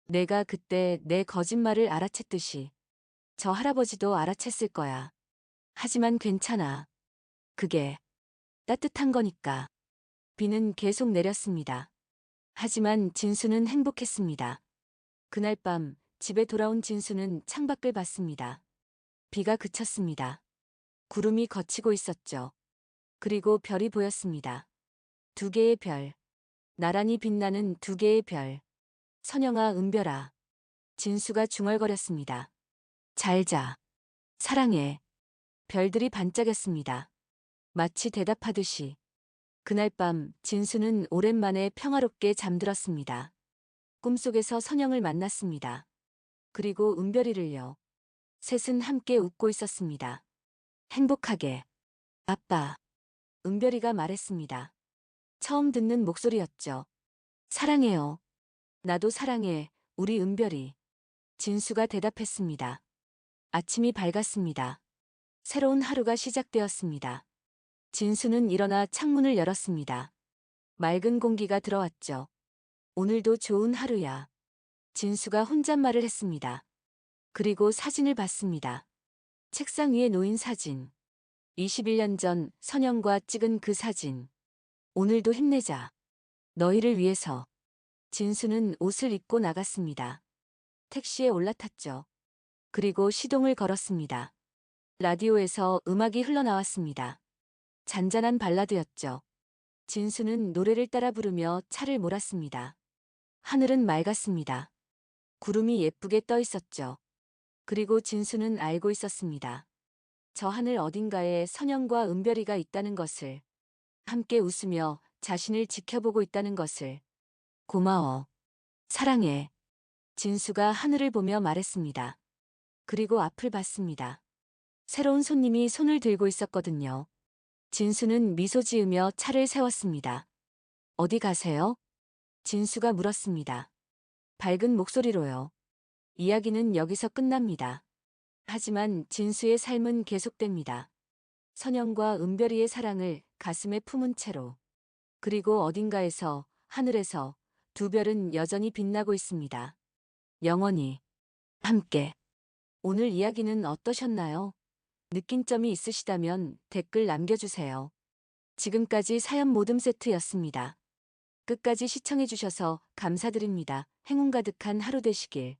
내가 그때 내 거짓말을 알아챘듯이. 저 할아버지도 알아챘을 거야. 하지만 괜찮아. 그게 따뜻한 거니까. 비는 계속 내렸습니다. 하지만 진수는 행복했습니다. 그날 밤 집에 돌아온 진수는 창밖을 봤습니다. 비가 그쳤습니다. 구름이 걷히고 있었죠. 그리고 별이 보였습니다. 2개의 별. 나란히 빛나는 2개의 별. 선영아, 은별아. 진수가 중얼거렸습니다. 잘 자. 사랑해. 별들이 반짝였습니다. 마치 대답하듯이. 그날 밤 진수는 오랜만에 평화롭게 잠들었습니다. 꿈속에서 선영을 만났습니다. 그리고 은별이를요. 셋은 함께 웃고 있었습니다. 행복하게. 아빠. 은별이가 말했습니다. 처음 듣는 목소리였죠. 사랑해요. 나도 사랑해, 우리 은별이. 진수가 대답했습니다. 아침이 밝았습니다. 새로운 하루가 시작되었습니다. 진수는 일어나 창문을 열었습니다. 맑은 공기가 들어왔죠. 오늘도 좋은 하루야. 진수가 혼잣말을 했습니다. 그리고 사진을 봤습니다. 책상 위에 놓인 사진. 21년 전 선영과 찍은 그 사진. 오늘도 힘내자. 너희를 위해서. 진수는 옷을 입고 나갔습니다. 택시에 올라탔죠. 그리고 시동을 걸었습니다. 라디오에서 음악이 흘러나왔습니다. 잔잔한 발라드였죠. 진수는 노래를 따라 부르며 차를 몰았습니다. 하늘은 맑았습니다. 구름이 예쁘게 떠 있었죠. 그리고 진수는 알고 있었습니다. 저 하늘 어딘가에 선영과 은별이가 있다는 것을. 함께 웃으며 자신을 지켜보고 있다는 것을. 고마워. 사랑해. 진수가 하늘을 보며 말했습니다. 그리고 앞을 봤습니다. 새로운 손님이 손을 들고 있었거든요. 진수는 미소 지으며 차를 세웠습니다. 어디 가세요? 진수가 물었습니다. 밝은 목소리로요. 이야기는 여기서 끝납니다. 하지만 진수의 삶은 계속됩니다. 선영과 은별이의 사랑을 가슴에 품은 채로. 그리고 어딘가에서, 하늘에서 두 별은 여전히 빛나고 있습니다. 영원히. 함께. 오늘 이야기는 어떠셨나요? 느낀 점이 있으시다면 댓글 남겨주세요. 지금까지 사연 모듬 세트였습니다. 끝까지 시청해주셔서 감사드립니다. 행운 가득한 하루 되시길.